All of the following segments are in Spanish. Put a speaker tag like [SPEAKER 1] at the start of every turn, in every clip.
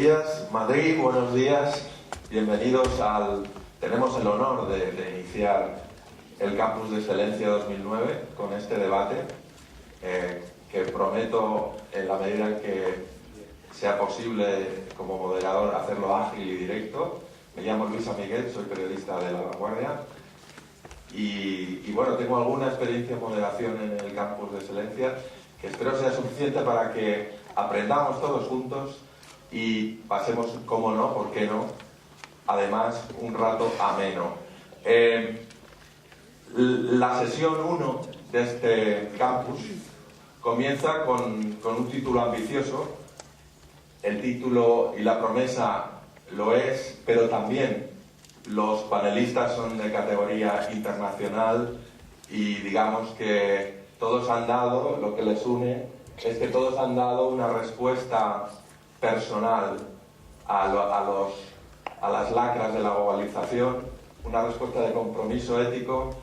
[SPEAKER 1] días, Madrid, buenos días, bienvenidos al... Tenemos el honor de iniciar el Campus de Excelencia 2009 con este debate que prometo, en la medida en que sea posible como moderador, hacerlo ágil y directo. Me llamo Luis Amiguel, soy periodista de La Vanguardia y bueno, tengo alguna experiencia en moderación en el Campus de Excelencia que espero sea suficiente para que aprendamos todos juntos y pasemos, cómo no, por qué no, además un rato ameno. La sesión 1 de este campus comienza con un título ambicioso. El título y la promesa lo es, pero también los panelistas son de categoría internacional y digamos que todos han dado, lo que les une es que todos han dado una respuesta personal a las lacras de la globalización, una respuesta de compromiso ético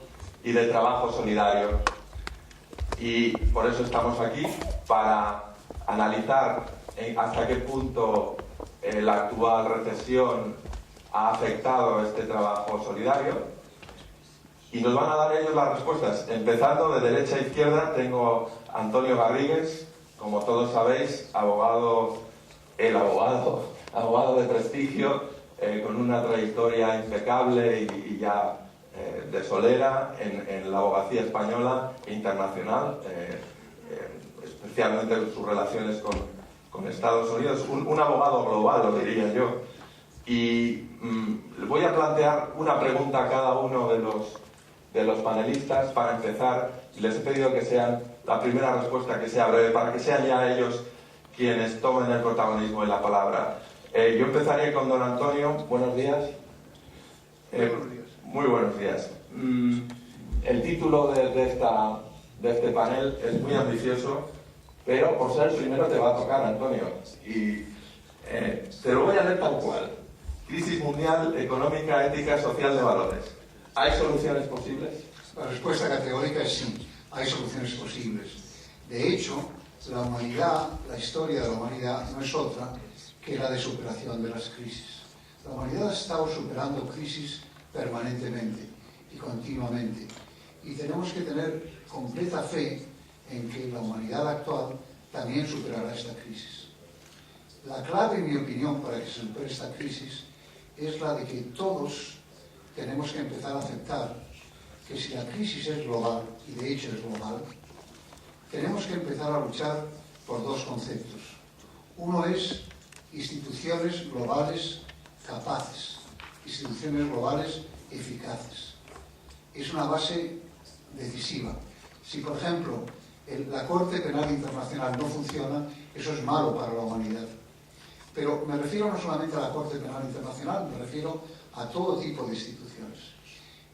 [SPEAKER 1] y de trabajo solidario. Y por eso estamos aquí, para analizar hasta qué punto la actual recesión ha afectado este trabajo solidario. Y nos van a dar ellos las respuestas. Empezando de derecha a izquierda, tengo a Antonio Garrigues, como todos sabéis, abogado de prestigio, con una trayectoria impecable y ya de solera en la abogacía española e internacional, especialmente en sus relaciones con Estados Unidos, un abogado global, lo diría yo. Y voy a plantear una pregunta a cada uno de los panelistas. Para empezar, les he pedido que sean, la primera respuesta que sea breve, para que sean ya ellos quienes tomen el protagonismo de la palabra. Yo empezaré con don Antonio. Buenos días.
[SPEAKER 2] Buenos días.
[SPEAKER 1] Muy buenos días. El título de este panel es muy ambicioso, pero por ser el primero te va a tocar, Antonio. Y te lo voy a leer tal cual. Crisis mundial, económica, ética, social, de valores. ¿Hay soluciones posibles?
[SPEAKER 2] La respuesta categórica es sí, hay soluciones posibles. De hecho, la humanidad, la historia de la humanidad no es otra que la de superación de las crisis. La humanidad ha estado superando crisis permanentemente y continuamente. Y tenemos que tener completa fe en que la humanidad actual también superará esta crisis. La clave, en mi opinión, para que se supere esta crisis es la de que todos tenemos que empezar a aceptar que si la crisis es global, y de hecho es global, tenemos que empezar a luchar por dos conceptos. Uno es instituciones globales capaces, instituciones globales eficaces. Es una base decisiva. Si, por ejemplo, la Corte Penal Internacional no funciona, eso es malo para la humanidad. Pero me refiero no solamente a la Corte Penal Internacional, me refiero a todo tipo de instituciones.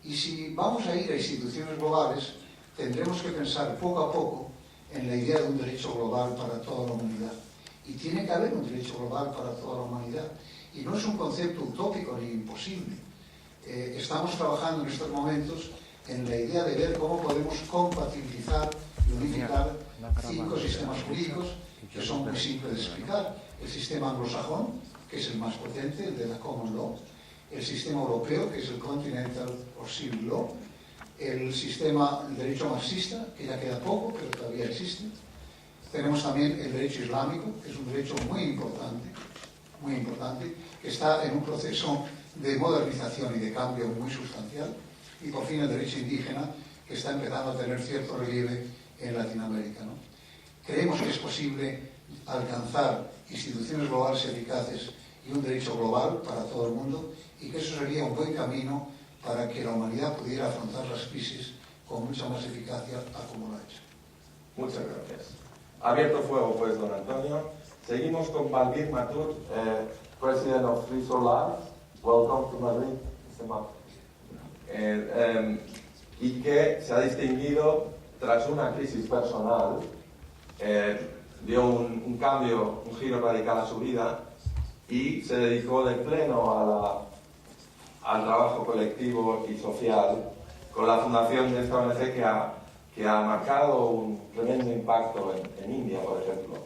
[SPEAKER 2] Y si vamos a ir a instituciones globales, tendremos que pensar poco a poco en la idea de un derecho global para toda la humanidad. Y tiene que haber un derecho global para toda la humanidad. Y no es un concepto utópico ni imposible. Estamos trabajando en estos momentos en la idea de ver cómo podemos compatibilizar y unificar 5 sistemas jurídicos que son muy simples de explicar. El sistema anglosajón, que es el más potente, el de la Common Law; el sistema europeo, que es el Continental or Civil Law; el sistema del derecho marxista, que ya queda poco, pero todavía existe. Tenemos también el derecho islámico, que es un derecho muy importante, que está en un proceso de modernización y de cambio muy sustancial. Y por fin el derecho indígena, que está empezando a tener cierto relieve en Latinoamérica, ¿no? Creemos que es posible alcanzar instituciones globales eficaces y un derecho global para todo el mundo, y que eso sería un buen camino para que la humanidad pudiera afrontar las crisis con mucha más eficacia a como lo ha hecho.
[SPEAKER 1] Muchas gracias. Abierto fuego, pues, don Antonio. Seguimos con Valdir Matur, President of Free Solar. Welcome to Madrid. Y que se ha distinguido tras una crisis personal, dio un cambio, un giro radical a su vida y se dedicó de pleno al trabajo colectivo y social con la fundación de esta ONG que ha marcado un tremendo impacto en India, por ejemplo.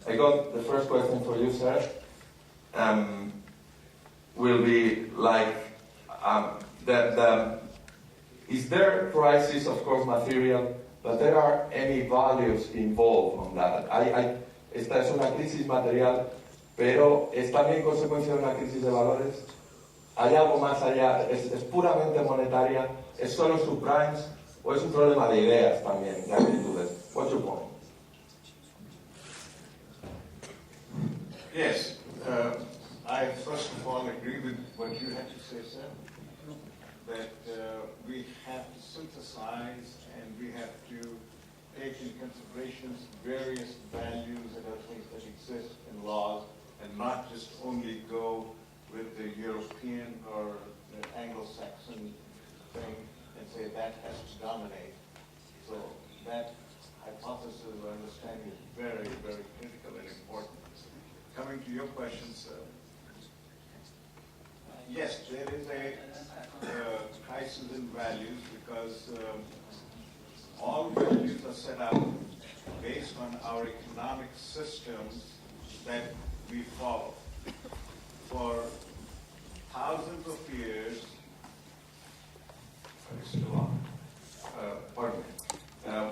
[SPEAKER 1] I got the first question for you, sir. Will be like, is there crisis, of course, material, but there are any values involved on that? Esta es una crisis material, pero es también consecuencia de una crisis de valores. ¿Hay algo más allá? ¿Es puramente monetaria? ¿Es solo subprimes? ¿O es un problema de ideas también, de actitudes? What's your point?
[SPEAKER 3] Yes. I first of all agree with what you had to say, sir, that we have to synthesize and we have to take in consideration various values and other things that exist in laws and not just only go with the European or the Anglo-Saxon thing and say that has to dominate. So that hypothesis or understanding is very, very critical and important. Coming to your question, sir, yes, there is a crisis in values because all values are set up based on our economic systems that we follow. For thousands of years,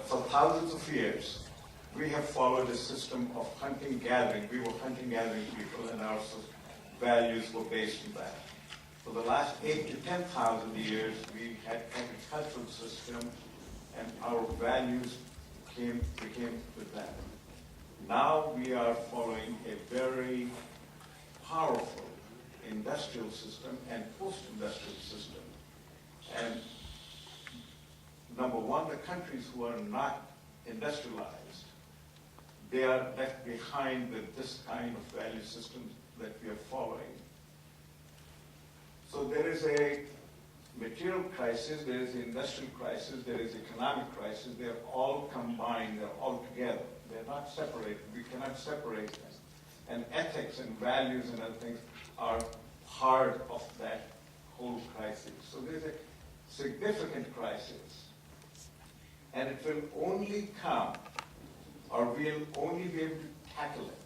[SPEAKER 3] for thousands of years, we have followed a system of hunting-gathering. We were hunting-gathering people, and our values were based on that. For the last 8,000 to 10,000 years, we had an agricultural system, and our values became with that. Now we are following a very powerful industrial system and post-industrial system. And number one, the countries who are not industrialized, they are left behind with this kind of value system that we are following. So there is a material crisis, there is an industrial crisis, there is economic crisis. They're all combined, they're all together. They're not separated. We cannot separate them. And ethics and values and other things are part of that whole crisis. So there's a significant crisis. And it will only come, or we'll only be able to tackle it,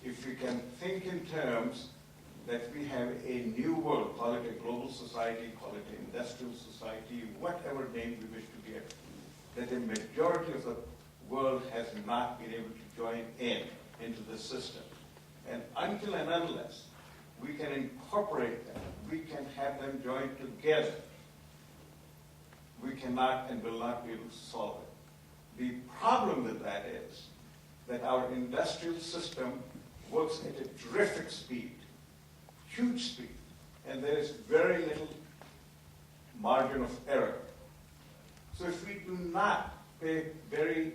[SPEAKER 3] if we can think in terms that we have a new world, call it a global society, call it an industrial society, whatever name we wish to give, that the majority of the world has not been able to join into the system. And until and unless we can incorporate them, we can have them join together, we cannot and will not be able to solve it. The problem with that is that our industrial system works at a terrific speed, huge speed, and there is very little margin of error. So if we do not pay very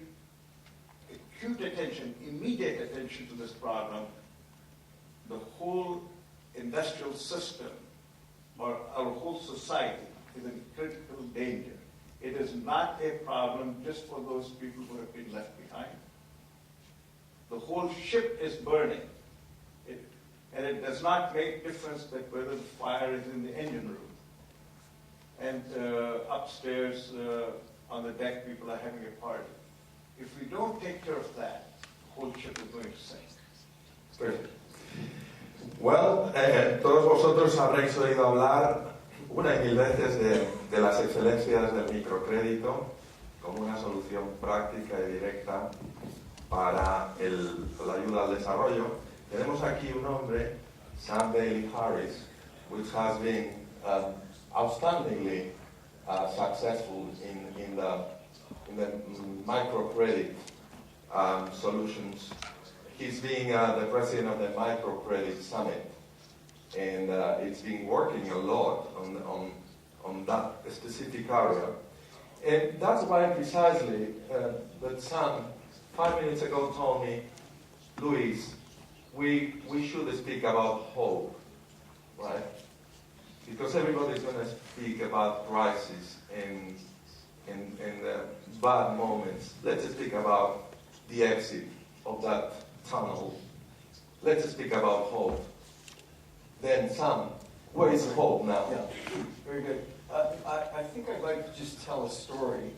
[SPEAKER 3] acute attention, immediate attention to this problem, the whole industrial system or our whole society is in critical danger. It is not a problem just for those people who have been left behind. The whole ship is burning. And it does not make difference that whether the fire is in the engine room. And upstairs on the deck, people are having a party. If we don't take care of that, the whole ship is going to sink.
[SPEAKER 1] Perfect. Well, todos vosotros habréis oído hablar una y mil veces de las excelencias del microcrédito como una solución práctica y directa para la ayuda al desarrollo. Tenemos aquí un hombre, Sam Bailey-Harris, which has been outstandingly successful in the microcredit solutions. He's being the president of the Microcredit Summit, and it's been working a lot on that specific area. And that's why precisely that Sam, 5 minutes ago, told me, Luis, we should speak about hope, right? Because everybody's going to speak about crisis and bad moments. Let's speak about the exit of that tunnel. Let's speak about hope. Then, Sam, where is hope now?
[SPEAKER 4] Yeah, very good. I think I'd like to just tell a story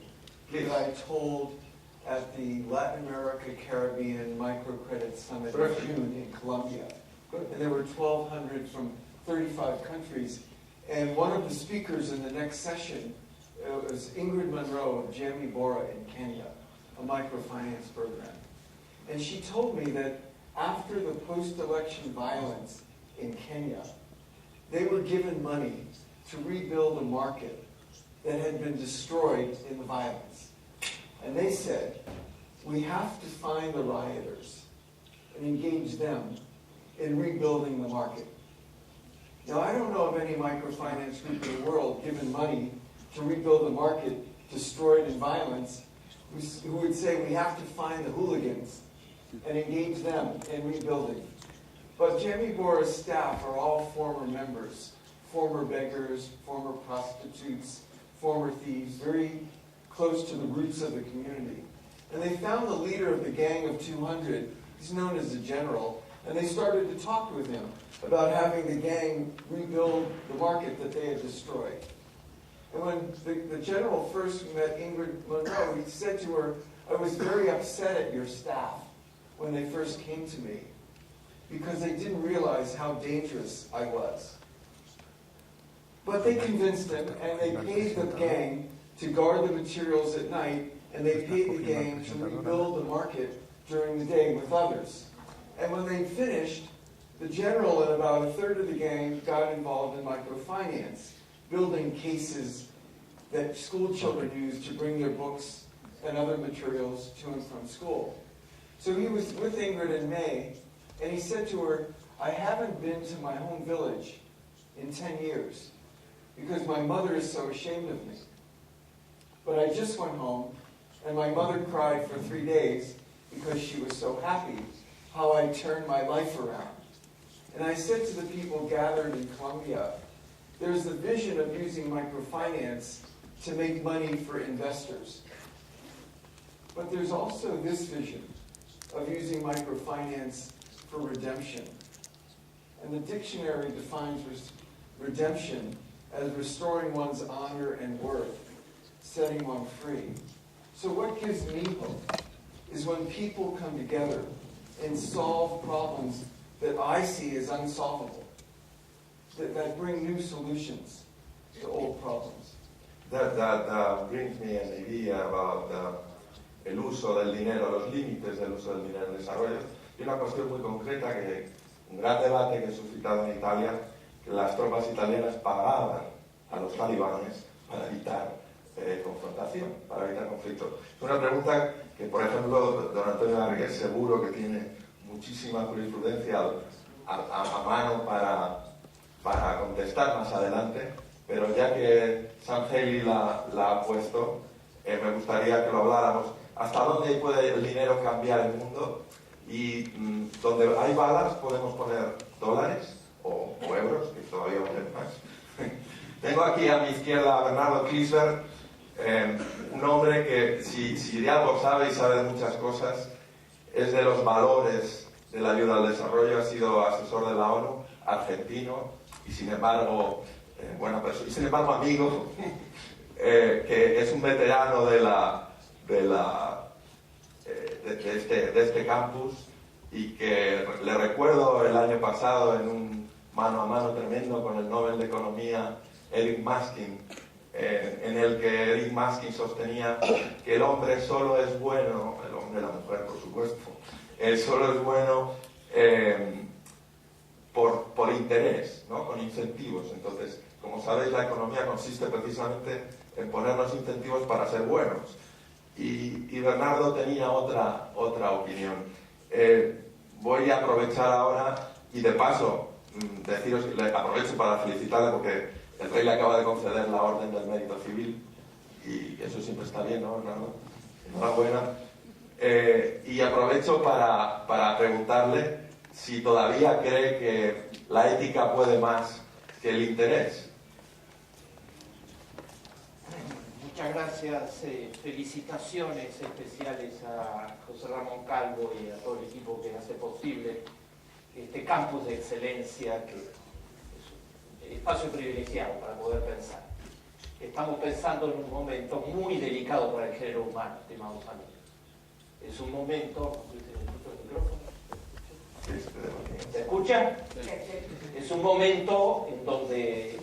[SPEAKER 1] Please.
[SPEAKER 4] that I told at the Latin America Caribbean Microcredit Summit in
[SPEAKER 1] Perfect.
[SPEAKER 4] June in Colombia.
[SPEAKER 1] Good.
[SPEAKER 4] And there were 1,200 from 35 countries. And one of the speakers in the next session was Ingrid Munro of Jamii Bora in Kenya, a microfinance program. And she told me that after the post-election violence in Kenya, they were given money to rebuild a market that had been destroyed in the violence. And they said, we have to find the rioters and engage them in rebuilding the market. Now, I don't know of any microfinance group in the world given money to rebuild a market destroyed in violence who would say we have to find the hooligans and engage them in rebuilding. But Jamii Bora's staff are all former members, former beggars, former prostitutes, former thieves, very close to the roots of the community. And they found the leader of the Gang of 200, he's known as the General, and they started to talk with him about having the gang rebuild the market that they had destroyed. And when the General first met Ingrid Munro, he said to her, I was very upset at your staff when they first came to me because they didn't realize how dangerous I was. But they convinced him, and they paid the gang to guard the materials at night, and they paid the gang to rebuild the market during the day with others. And when they finished, the General and about a third of the gang got involved in microfinance, building cases that school children used to bring their books and other materials to and from school. So he was with Ingrid in May, and he said to her, I haven't been to my home village in 10 years because my mother is so ashamed of me. But I just went home, and my mother cried for 3 days because she was so happy how I turned my life around. And I said to the people gathered in Colombia, there's the vision of using microfinance to make money for investors. But there's also this vision of using microfinance for redemption. And the dictionary defines redemption as restoring one's honor and worth, setting one free. So what gives me hope is when people come together and solve problems that I see as unsolvable, that bring new solutions to old problems.
[SPEAKER 1] That brings me an idea about el uso del dinero, los límites del uso del dinero en desarrollo. Y una cuestión muy concreta, que un gran debate que he suscitado en Italia, que las tropas italianas pagaban a los talibanes para evitar confrontación, para evitar conflicto. Es una pregunta que, por ejemplo, don Antonio Garrigues seguro que tiene muchísima jurisprudencia a mano para contestar más adelante, pero ya que Sam Haley la ha puesto, me gustaría que lo habláramos. ¿Hasta dónde puede el dinero cambiar el mundo? Y donde hay balas podemos poner dólares o euros, que todavía valen más. Tengo aquí a mi izquierda a Bernardo Kliesberg, un hombre que si de algo sabe y sabe de muchas cosas, es de los valores de la ayuda al desarrollo, ha sido asesor de la ONU, argentino, y sin embargo, buena persona, y sin embargo amigo, que es un veterano de este campus, y que le recuerdo el año pasado en un mano a mano tremendo con el Nobel de Economía Eric Maskin, en el que Eric Maskin sostenía que el hombre solo es bueno, el hombre y la mujer por supuesto, solo es bueno por interés, ¿no? Con incentivos. Entonces, como sabéis, la economía consiste precisamente en ponernos incentivos para ser buenos. Y Bernardo tenía otra opinión. Voy a aprovechar ahora y de paso deciros, aprovecho para felicitarle porque el rey le acaba de conceder la Orden del Mérito Civil y eso siempre está bien, ¿no, Bernardo? Enhorabuena. Y aprovecho para preguntarle si todavía cree que la ética puede más que el interés.
[SPEAKER 5] Muchas gracias, felicitaciones especiales a José Ramón Calvo y a todo el equipo que hace posible este campus de excelencia, que es un espacio privilegiado para poder pensar. Estamos pensando en un momento muy delicado para el género humano, estimados amigos. Es un momento... ¿Se escucha? Es un momento en donde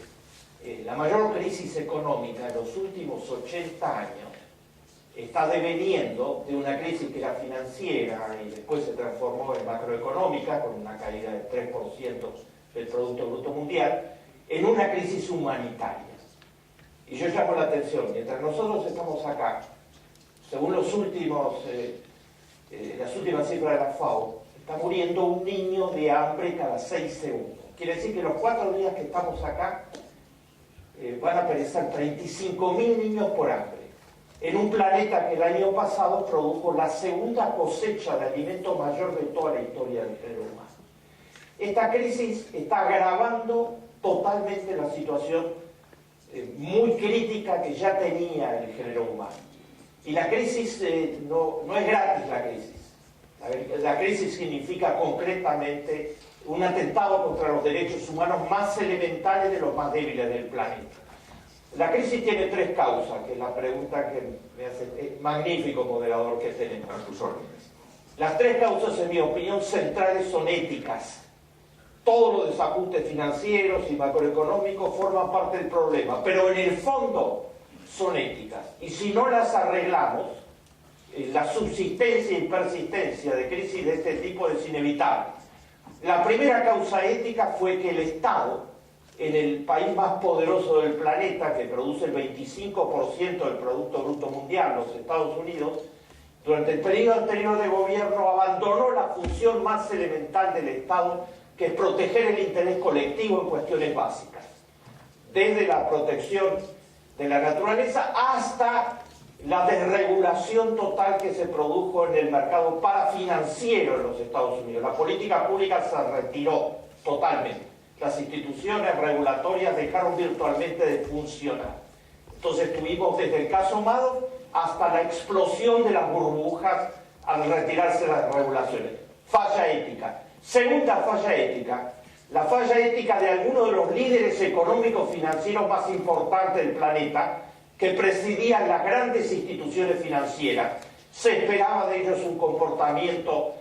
[SPEAKER 5] la mayor crisis económica de los últimos 80 años está deveniendo de una crisis que era financiera y después se transformó en macroeconómica con una caída del 3% del Producto Bruto Mundial, en una crisis humanitaria. Y yo llamo la atención, mientras nosotros estamos acá, según las últimas cifras de la FAO, está muriendo un niño de hambre cada 6 segundos. Quiere decir que los 4 días que estamos acá van a perecer 35.000 niños por hambre, en un planeta que el año pasado produjo la segunda cosecha de alimentos mayor de toda la historia del género humano. Esta crisis está agravando totalmente la situación muy crítica que ya tenía el género humano. Y la crisis no es gratis, la crisis. La crisis significa concretamente un atentado contra los derechos humanos más elementales de los más débiles del planeta. La crisis tiene 3 causas, que es la pregunta que me hace magnífico moderador que tenemos.
[SPEAKER 1] A sus órdenes.
[SPEAKER 5] Las 3 causas, en mi opinión, centrales son éticas. Todos los desajustes financieros y macroeconómicos forman parte del problema, pero en el fondo son éticas. Y si no las arreglamos, la subsistencia y persistencia de crisis de este tipo es inevitable. La primera causa ética fue que el Estado, en el país más poderoso del planeta, que produce el 25% del Producto Bruto Mundial, los Estados Unidos, durante el periodo anterior de gobierno abandonó la función más elemental del Estado, que es proteger el interés colectivo en cuestiones básicas, desde la protección de la naturaleza hasta la desregulación total que se produjo en el mercado parafinanciero en los Estados Unidos. La política pública se retiró totalmente. Las instituciones regulatorias dejaron virtualmente de funcionar. Entonces tuvimos desde el caso Madoff hasta la explosión de las burbujas al retirarse las regulaciones. Falla ética. Segunda falla ética. La falla ética de algunos de los líderes económicos financieros más importantes del planeta, que presidían las grandes instituciones financieras. Se esperaba de ellos un comportamiento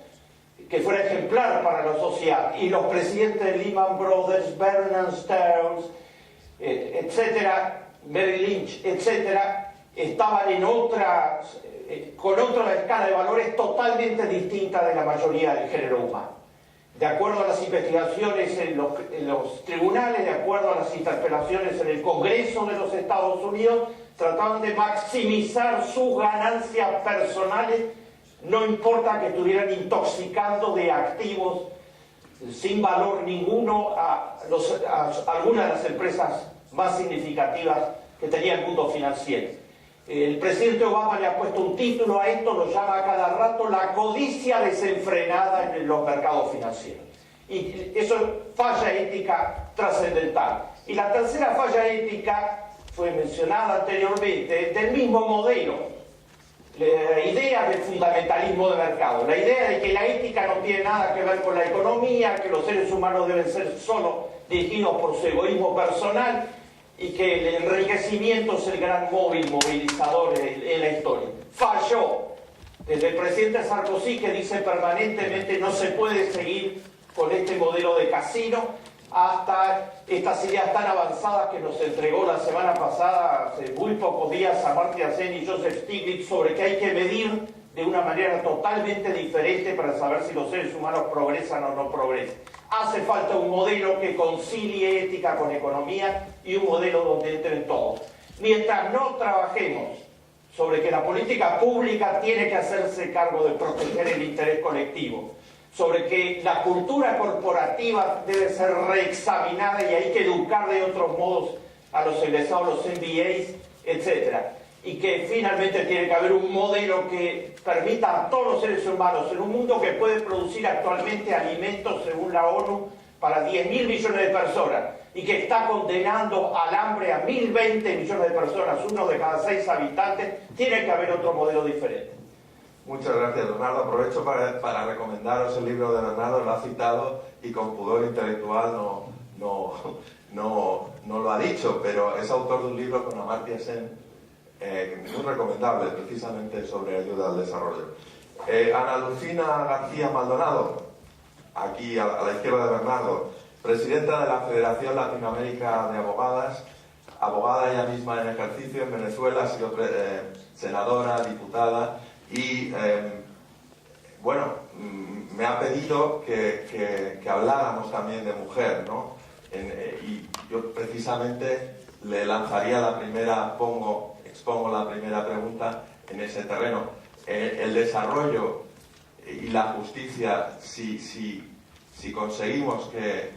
[SPEAKER 5] que fuera ejemplar para la sociedad. Y los presidentes de Lehman Brothers, Bernard Stearns, etcétera, Merrill Lynch, etcétera, estaban en con otra escala de valores totalmente distinta de la mayoría del género humano. De acuerdo a las investigaciones en los tribunales, de acuerdo a las interpelaciones en el Congreso de los Estados Unidos, trataban de maximizar sus ganancias personales, no importa que estuvieran intoxicando de activos sin valor ninguno a algunas de las empresas más significativas que tenía el mundo financiero. El presidente Obama le ha puesto un título a esto, lo llama a cada rato la codicia desenfrenada en los mercados financieros. Y eso es falla ética trascendental. Y la tercera falla ética fue mencionada anteriormente, del mismo modelo. La idea del fundamentalismo de mercado, la idea de que la ética no tiene nada que ver con la economía, que los seres humanos deben ser solo dirigidos por su egoísmo personal y que el enriquecimiento es el gran movilizador en la historia. Falló. Desde el presidente Sarkozy, que dice permanentemente no se puede seguir con este modelo de casino, hasta estas ideas tan avanzadas que nos entregó la semana pasada, hace muy pocos días, Amartya Sen y Joseph Stiglitz, sobre que hay que medir de una manera totalmente diferente para saber si los seres humanos progresan o no progresan. Hace falta un modelo que concilie ética con economía y un modelo donde entren todos. Mientras no trabajemos sobre que la política pública tiene que hacerse cargo de proteger el interés colectivo, sobre que la cultura corporativa debe ser reexaminada y hay que educar de otros modos a los egresados, los MBAs, etc. Y que finalmente tiene que haber un modelo que permita a todos los seres humanos, en un mundo que puede producir actualmente alimentos, según la ONU, para 10.000 millones de personas, y que está condenando al hambre a 1.020 millones de personas, uno de cada 6 habitantes, tiene que haber otro modelo diferente.
[SPEAKER 1] Muchas gracias, Bernardo. Aprovecho para recomendaros el libro de Bernardo, lo ha citado y con pudor intelectual no lo ha dicho, pero es autor de un libro con Amartya Sen muy recomendable, precisamente sobre ayuda al desarrollo. Ana Lucina García Maldonado, aquí a la izquierda de Bernardo, presidenta de la Federación Latinoamérica de Abogadas, abogada ella misma en ejercicio en Venezuela, ha sido senadora, diputada y, bueno, me ha pedido que habláramos también de mujer, ¿no? Y yo precisamente le lanzaría la primera, expongo la primera pregunta en ese terreno. El desarrollo y la justicia, si conseguimos que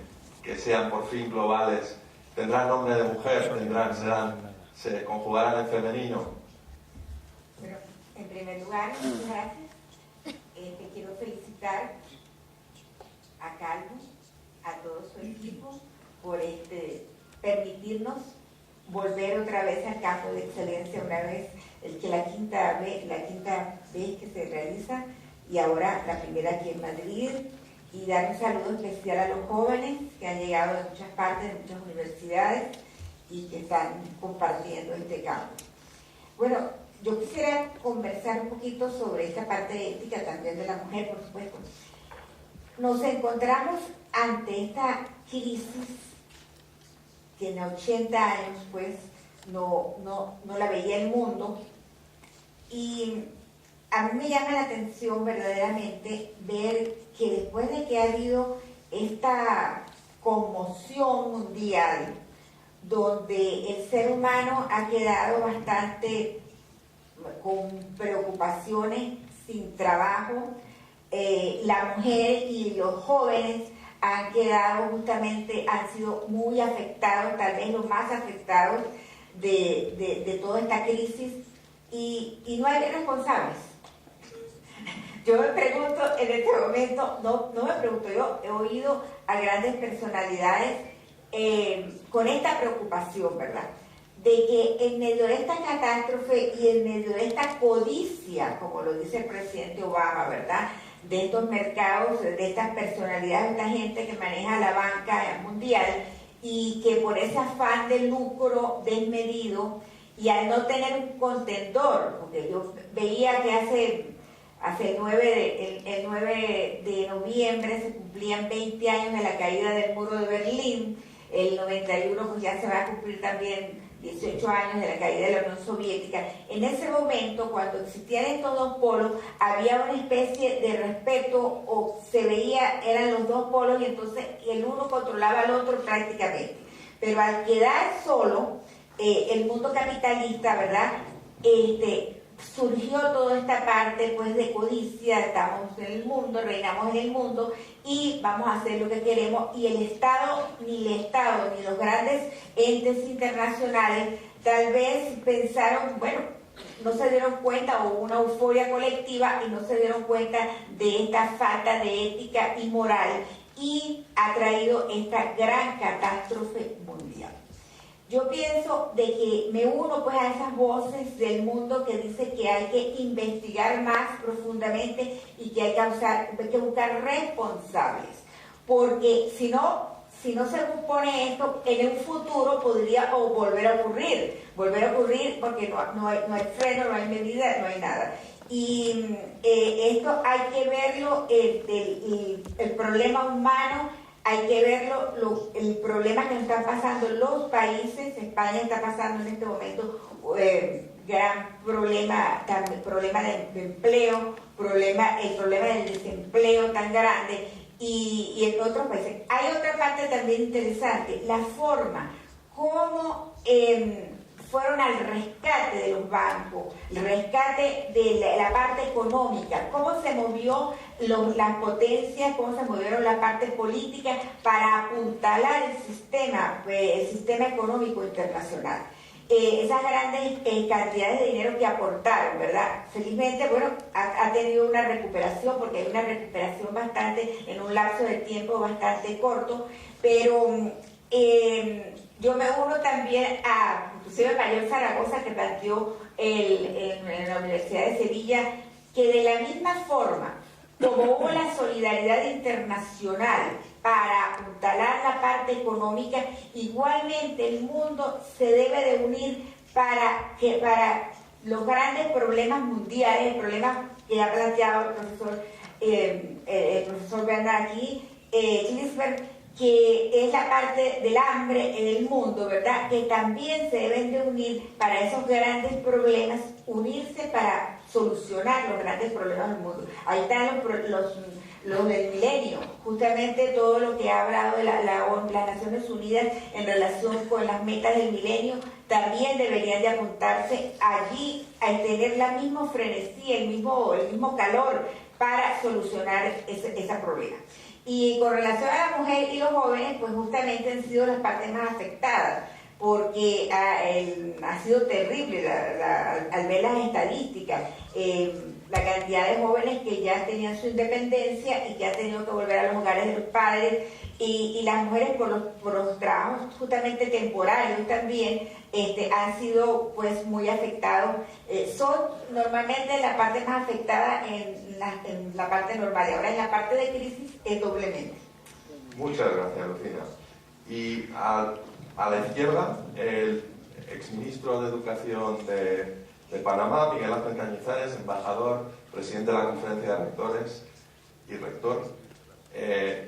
[SPEAKER 1] sean por fin globales, ¿tendrán nombre de mujer? ¿Se conjugarán en femenino?
[SPEAKER 6] Bueno, en primer lugar, muchas gracias. Te quiero felicitar a Calvo, a todo su equipo, por permitirnos volver otra vez al campo de excelencia, una vez, la quinta vez que se realiza, y ahora la primera aquí en Madrid, y dar un saludo especial a los jóvenes que han llegado de muchas partes, de muchas universidades, y que están compartiendo este campo. Bueno, yo quisiera conversar un poquito sobre esta parte ética también de la mujer, por supuesto. Nos encontramos ante esta crisis que en 80 años pues no la veía el mundo, y a mí me llama la atención verdaderamente ver que después de que ha habido esta conmoción mundial, donde el ser humano ha quedado bastante con preocupaciones, sin trabajo, la mujer y los jóvenes han sido muy afectados, tal vez los más afectados de toda esta crisis, y no hay responsables. Yo me pregunto en este momento, no me pregunto yo, he oído a grandes personalidades con esta preocupación, ¿verdad? De que en medio de esta catástrofe y en medio de esta codicia, como lo dice el presidente Obama, ¿verdad?, de estos mercados, de estas personalidades, de esta gente que maneja la banca mundial, y que por ese afán de lucro desmedido y al no tener un contendor, porque yo veía que el 9 de noviembre se cumplían 20 años de la caída del muro de Berlín, el 91 pues ya se va a cumplir también 18 años de la caída de la Unión Soviética. En ese momento, cuando existían estos dos polos, había una especie de respeto, o se veía, eran los dos polos, y entonces el uno controlaba al otro prácticamente. Pero al quedar solo, el mundo capitalista, ¿verdad?, surgió toda esta parte pues de codicia, estamos en el mundo, reinamos en el mundo y vamos a hacer lo que queremos, y el Estado ni los grandes entes internacionales tal vez pensaron, bueno, no se dieron cuenta, o una euforia colectiva, y no se dieron cuenta de esta falta de ética y moral, y ha traído esta gran catástrofe mundial. Yo pienso de que me uno pues a esas voces del mundo que dice que hay que investigar más profundamente y que hay que buscar responsables, porque si no se pone esto, en un futuro podría volver a ocurrir porque no hay freno, no hay medida, no hay nada. Y esto hay que verlo, el problema humano, hay que verlo, el problema que nos están pasando los países. España está pasando en este momento gran problema de empleo, el problema del desempleo tan grande, y en otros países. Hay otra parte también interesante, la forma como fueron al rescate de los bancos, el rescate de la parte económica, cómo se movió las potencias, cómo se movieron la parte política para apuntalar el sistema económico internacional. Esas grandes cantidades de dinero que aportaron, ¿verdad? Felizmente, bueno, ha tenido una recuperación, porque hay una recuperación en un lapso de tiempo bastante corto, pero yo me uno también inclusive Mayor Zaragoza, que planteó en la Universidad de Sevilla, que de la misma forma como hubo la solidaridad internacional para apuntalar la parte económica, igualmente el mundo se debe de unir para los grandes problemas mundiales, problemas que ha planteado el profesor Bernanke, Christopher, que es la parte del hambre en el mundo, ¿verdad? Que también se deben de unir para esos grandes problemas, unirse para solucionar los grandes problemas del mundo. Ahí están los del milenio, justamente todo lo que ha hablado de las Naciones Unidas en relación con las metas del milenio, también deberían de apuntarse allí a tener la misma frenesí, el mismo calor para solucionar ese problema. Y con relación a la mujer y los jóvenes, pues justamente han sido las partes más afectadas, porque ha sido terrible al ver las estadísticas, la cantidad de jóvenes que ya tenían su independencia y que han tenido que volver a los hogares de los padres, y las mujeres por los trabajos justamente temporarios también han sido pues muy afectados. Son normalmente la parte más afectada en la parte normal, y ahora en la parte de crisis es doblemente.
[SPEAKER 1] Muchas gracias, Lucina. Y a la izquierda, el exministro de Educación de Panamá, Miguel Ángel Cañizares, embajador, presidente de la Conferencia de Rectores y rector,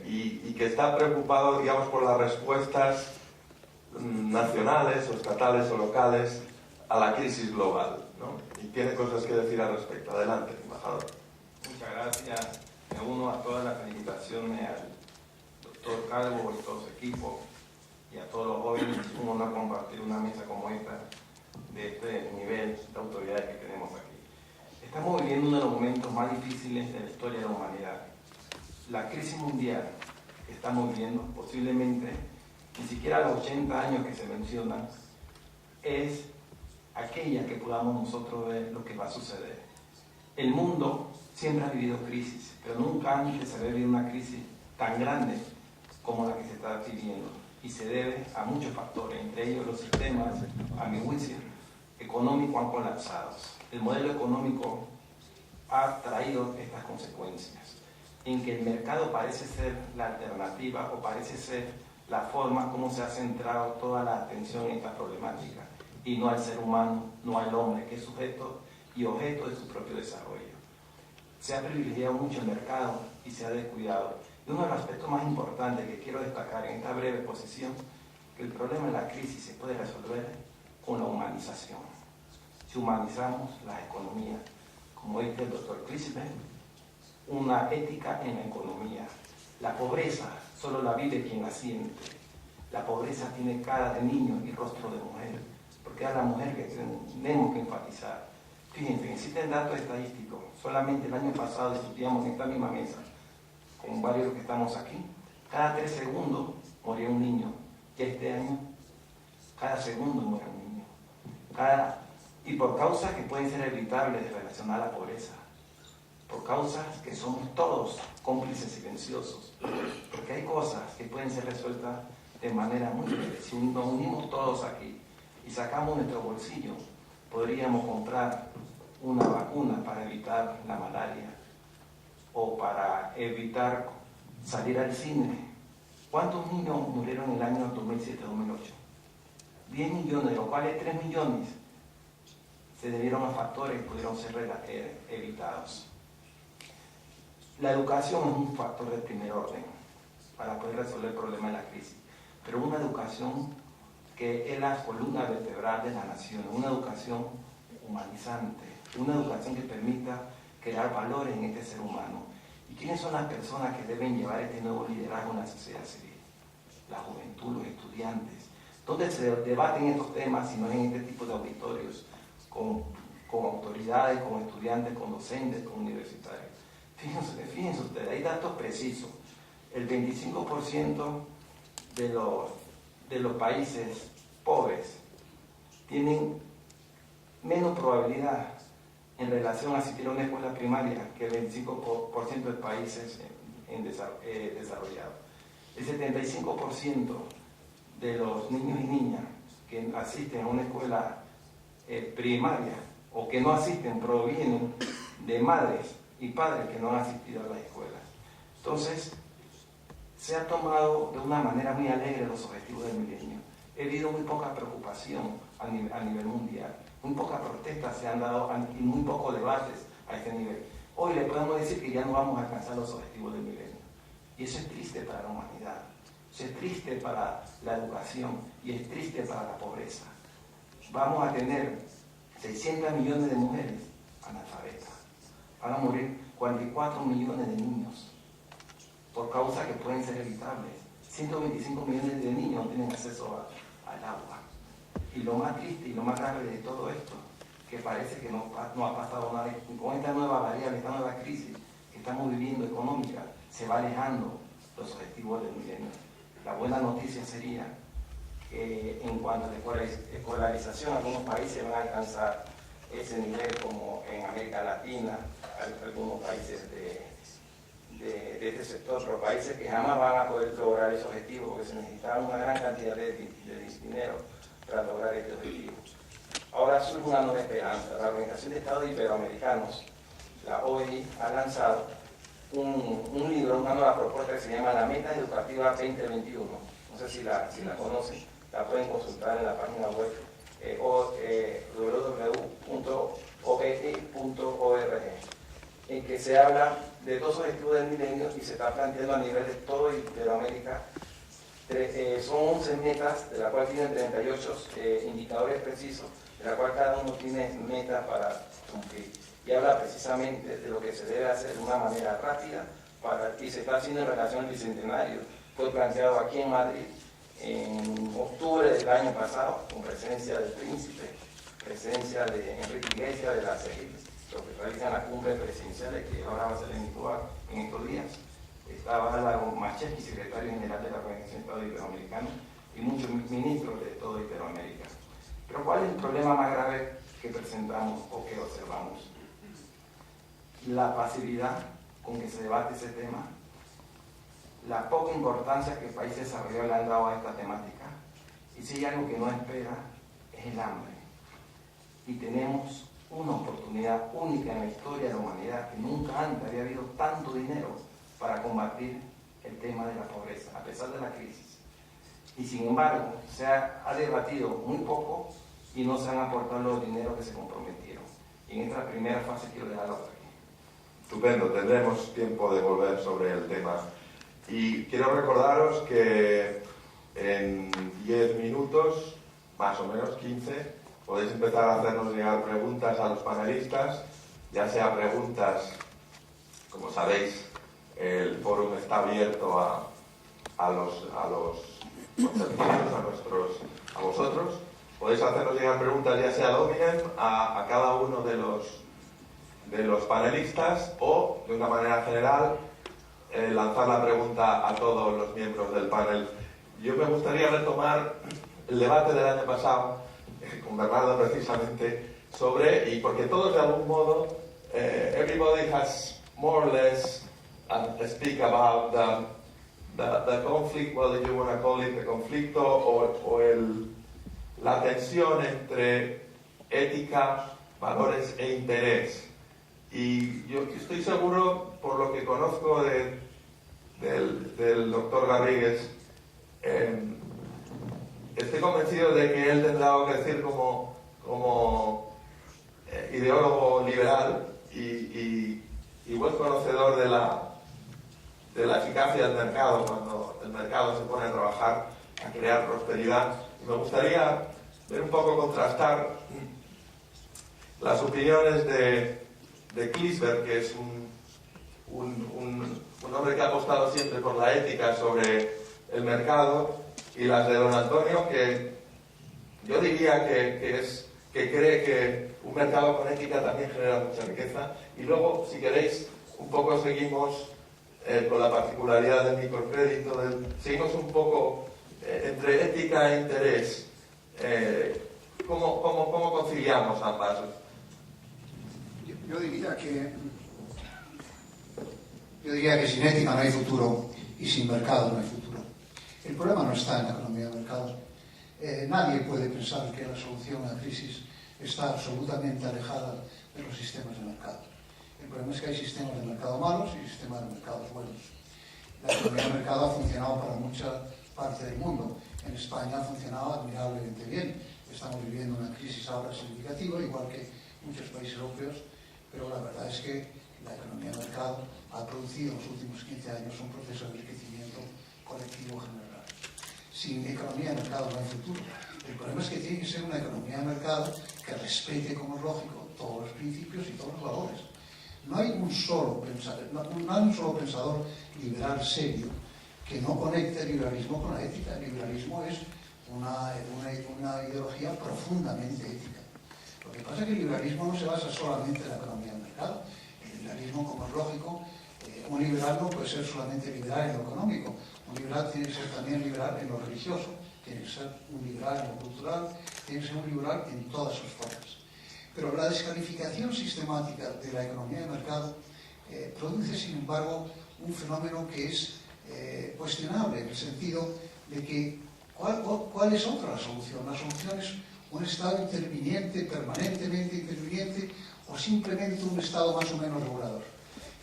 [SPEAKER 1] y que está preocupado, digamos, por las respuestas nacionales o estatales o locales a la crisis global, ¿no? Y tiene cosas que decir al respecto. Adelante, embajador.
[SPEAKER 7] Muchas gracias. Me uno a todas las felicitaciones al doctor Calvo y todo su equipo y a todos los jóvenes. Es un honor compartir una mesa como esta, de este nivel de autoridades que tenemos aquí. Estamos viviendo uno de los momentos más difíciles de la historia de la humanidad. La crisis mundial que estamos viviendo, posiblemente ni siquiera los 80 años que se mencionan, es aquella que podamos nosotros ver lo que va a suceder. El mundo siempre ha vivido crisis, pero nunca antes se había vivido una crisis tan grande como la que se está viviendo, y se debe a muchos factores, entre ellos los sistemas, a mi juicio, económicos han colapsado. El modelo económico ha traído estas consecuencias, en que el mercado parece ser la alternativa o parece ser la forma como se ha centrado toda la atención en esta problemática, y no al ser humano, no al hombre, que es sujeto y objeto de su propio desarrollo. Se ha privilegiado mucho el mercado y se ha descuidado. Y uno de los aspectos más importantes que quiero destacar en esta breve exposición, que el problema de la crisis se puede resolver con la humanización. Si humanizamos las economías, como dice el doctor Crisper, una ética en la economía. La pobreza solo la vive quien la siente. La pobreza tiene cara de niño y rostro de mujer, porque es la mujer que tenemos que enfatizar. Fíjense, existen datos estadísticos. Solamente el año pasado discutíamos en esta misma mesa, con varios de los que estamos aquí, cada 3 segundos moría un niño. Y este año, cada segundo muere un niño. Y por causas que pueden ser evitables relacionadas a la pobreza. Por causas que somos todos cómplices silenciosos. Porque hay cosas que pueden ser resueltas de manera muy breve. Si nos unimos todos aquí y sacamos nuestro bolsillo, podríamos comprar una vacuna para evitar la malaria o para evitar salir al cine. ¿Cuántos niños murieron en el año 2007-2008? 10 millones, de los cuales 3 millones se debieron a factores que pudieron ser evitados. La educación es un factor de primer orden para poder resolver el problema de la crisis, pero una educación que es la columna vertebral de la nación, una educación humanizante, una educación que permita crear valores en este ser humano. ¿Y quiénes son las personas que deben llevar este nuevo liderazgo en la sociedad civil? La juventud, los estudiantes. ¿Dónde se debaten estos temas si no es en este tipo de auditorios, con autoridades, con estudiantes, con docentes, con universitarios? Fíjense ustedes, hay datos precisos. El 25% de los países pobres tienen menos probabilidad en relación a asistir a una escuela primaria que el 25% de países desarrollados. El 75% de los niños y niñas que asisten a una escuela primaria o que no asisten provienen de madres y padres que no han asistido a las escuelas. Entonces, se ha tomado de una manera muy alegre los objetivos del milenio. He habido muy poca preocupación a nivel mundial, muy pocas protestas se han dado y muy pocos debates a este nivel. hoy le podemos decir que ya no vamos a alcanzar los objetivos del milenio. Y eso es triste para la humanidad, eso es triste para la educación y es triste para la pobreza. Vamos a tener 600 millones de mujeres analfabetas, van a morir 44 millones de niños por causas que pueden ser evitables. 125 millones de niños no tienen acceso al agua. Y lo más triste y lo más grave de todo esto, que parece que no ha pasado nada, con esta nueva variable, esta nueva crisis que estamos viviendo económica, se va alejando los objetivos del milenio. La buena noticia sería que en cuanto a la escolarización, algunos países van a alcanzar ese nivel, como en América Latina, algunos países de este sector, pero países que jamás van a poder lograr ese objetivo porque se necesita una gran cantidad de dinero para lograr este objetivo. Ahora surge una nueva esperanza. La Organización de Estados Iberoamericanos, la OEI, ha lanzado un libro, una nueva propuesta que se llama La Meta Educativa 2021. No sé si la conocen, la pueden consultar en la página web www.oei.org, en que se habla de 2 objetivos del milenio y se está planteando a nivel de toda Iberoamérica. Son 11 metas, de las cuales tienen 38 indicadores precisos, de la cual cada uno tiene metas para cumplir. Y habla precisamente de lo que se debe hacer de una manera rápida y se está haciendo en relación al Bicentenario. Fue planteado aquí en Madrid en octubre del año pasado, con presencia del príncipe, presencia de Enrique Iglesias, de la CEGIP, los que realizan la cumbre presidencial que ahora va a ser en Lisboa en estos días. Estaba Álvaro Macheski, secretario general de la Organización de Estados Iberoamericanos, y muchos ministros de toda Iberoamérica. Pero ¿cuál es el problema más grave que presentamos o que observamos? La pasividad con que se debate ese tema, la poca importancia que el país desarrollado le han dado a esta temática, y si hay algo que no espera, es el hambre. Y tenemos una oportunidad única en la historia de la humanidad, que nunca antes había habido tanto dinero para combatir el tema de la pobreza, a pesar de la crisis. Y sin embargo, se ha debatido muy poco y no se han aportado los dineros que se comprometieron. Y en esta primera fase quiero dejarlo aquí.
[SPEAKER 1] Estupendo, tendremos tiempo de volver sobre el tema. Y quiero recordaros que en 10 minutos, más o menos 15, podéis empezar a hacernos llegar preguntas a los panelistas, ya sea preguntas, como sabéis, el foro está abierto a los concertinos, a vosotros. Podéis hacernos llegar preguntas ya sea dominen a cada uno de los panelistas o, de una manera general, lanzar la pregunta a todos los miembros del panel. Yo me gustaría retomar el debate del año pasado, con Bernardo precisamente, y porque todos de algún modo, everybody has more or less speak about the conflict, whether you want to call it the conflicto la tensión entre ética, valores e interés. Y yo estoy seguro, por lo que conozco del doctor Garrigues, estoy convencido de que él tendrá algo que decir como ideólogo liberal y buen conocedor de la eficacia del mercado, cuando el mercado se pone a trabajar, a crear prosperidad. Y me gustaría ver un poco, contrastar las opiniones de Kliesberg, que es un hombre que ha apostado siempre por la ética sobre el mercado, y las de don Antonio, que yo diría que cree que un mercado con ética también genera mucha riqueza. Y luego, si queréis, un poco seguimos con la particularidad del microcrédito, seguimos un poco entre ética e interés. ¿Cómo conciliamos ambas?
[SPEAKER 2] Yo diría que sin ética no hay futuro y sin mercado no hay futuro. El problema no está en la economía de mercado. Nadie puede pensar que la solución a la crisis está absolutamente alejada de los sistemas de mercado. El problema es que hay sistemas de mercado malos y sistemas de mercado buenos. La economía de mercado ha funcionado para mucha parte del mundo. En España ha funcionado admirablemente bien. Estamos viviendo una crisis ahora significativa, igual que muchos países europeos, pero la verdad es que La economía de mercado ha producido en los últimos 15 años un proceso de enriquecimiento colectivo general. Sin economía de mercado no hay futuro. El problema es que tiene que ser una economía de mercado que respete, como es lógico, todos los principios y todos los valores. No hay un solo pensador liberal serio que no conecte el liberalismo con la ética. El liberalismo es una ideología profundamente ética. Lo que pasa es que el liberalismo no se basa solamente en la economía de mercado. El liberalismo, como es lógico, un liberal no puede ser solamente liberal en lo económico. Un liberal tiene que ser también liberal en lo religioso, tiene que ser un liberal en lo cultural, tiene que ser un liberal en todas sus formas. Pero la descalificación sistemática de la economía de mercado produce, sin embargo, un fenómeno que es cuestionable, en el sentido de que ¿cuál es otra solución? La solución es un Estado interviniente, permanentemente interviniente, o simplemente un Estado más o menos regulador.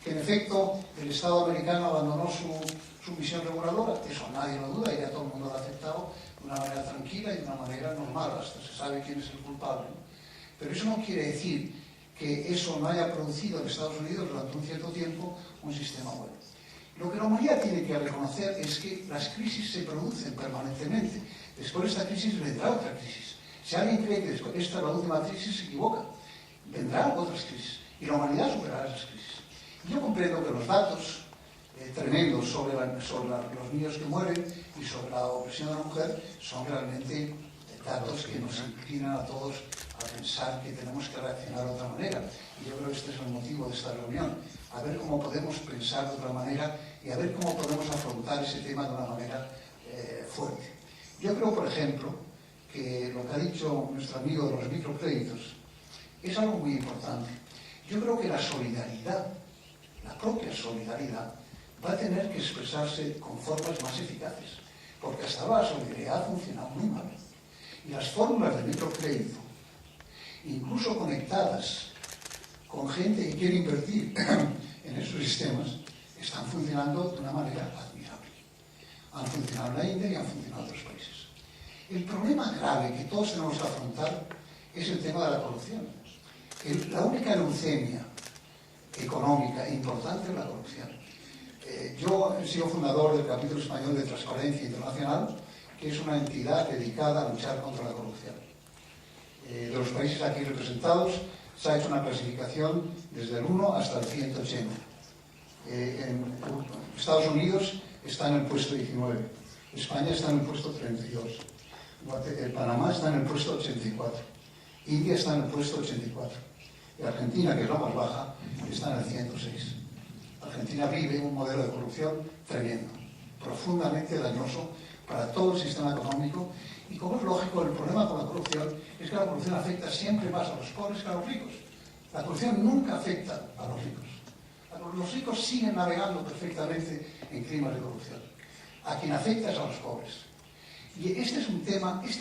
[SPEAKER 2] Que en efecto el Estado americano abandonó su misión reguladora, eso nadie lo duda, y ya todo el mundo lo ha aceptado de una manera tranquila y de una manera normal, hasta se sabe quién es el culpable, ¿no? Pero eso no quiere decir que eso no haya producido en Estados Unidos durante un cierto tiempo un sistema bueno. Lo que la humanidad tiene que reconocer es que las crisis se producen permanentemente. Después de esta crisis vendrá otra crisis. Si alguien cree que esta es la última crisis, se equivoca. Vendrán otras crisis y la humanidad superará esas crisis. Y yo comprendo que los datos tremendos sobre los niños que mueren y sobre la opresión de la mujer son realmente datos que nos inclinan a todos a pensar que tenemos que reaccionar de otra manera. Y yo creo que este es el motivo de esta reunión, a ver cómo podemos pensar de otra manera y a ver cómo podemos afrontar ese tema de una manera fuerte. Yo creo, por ejemplo, que lo que ha dicho nuestro amigo de los microcréditos es algo muy importante. Yo creo que la solidaridad, la propia solidaridad, va a tener que expresarse con formas más eficaces, porque hasta ahora la solidaridad ha funcionado muy mal. Y las fórmulas de microcrédito, incluso conectadas con gente que quiere invertir en esos sistemas, están funcionando de una manera admirable. Han funcionado en la India y han funcionado en otros países. El problema grave que todos tenemos que afrontar es el tema de la corrupción. La única leucemia económica importante es la corrupción. Yo he sido fundador del capítulo español de Transparencia Internacional, que es una entidad dedicada a luchar contra la corrupción. De los países aquí representados se ha hecho una clasificación desde el 1 hasta el 180. En Estados Unidos está en el puesto 19, España está en el puesto 32, Panamá está en el puesto 84, India está en el puesto 84 y Argentina, que es la más baja, está en el 106. Argentina vive un modelo de corrupción tremendo, profundamente dañoso para todo el sistema económico, y como es lógico, el problema con la corrupción es que la corrupción afecta siempre más a los pobres que a los ricos. La corrupción nunca afecta a los ricos. Los ricos siguen navegando perfectamente en climas de corrupción. A quien afecta es a los pobres. Y este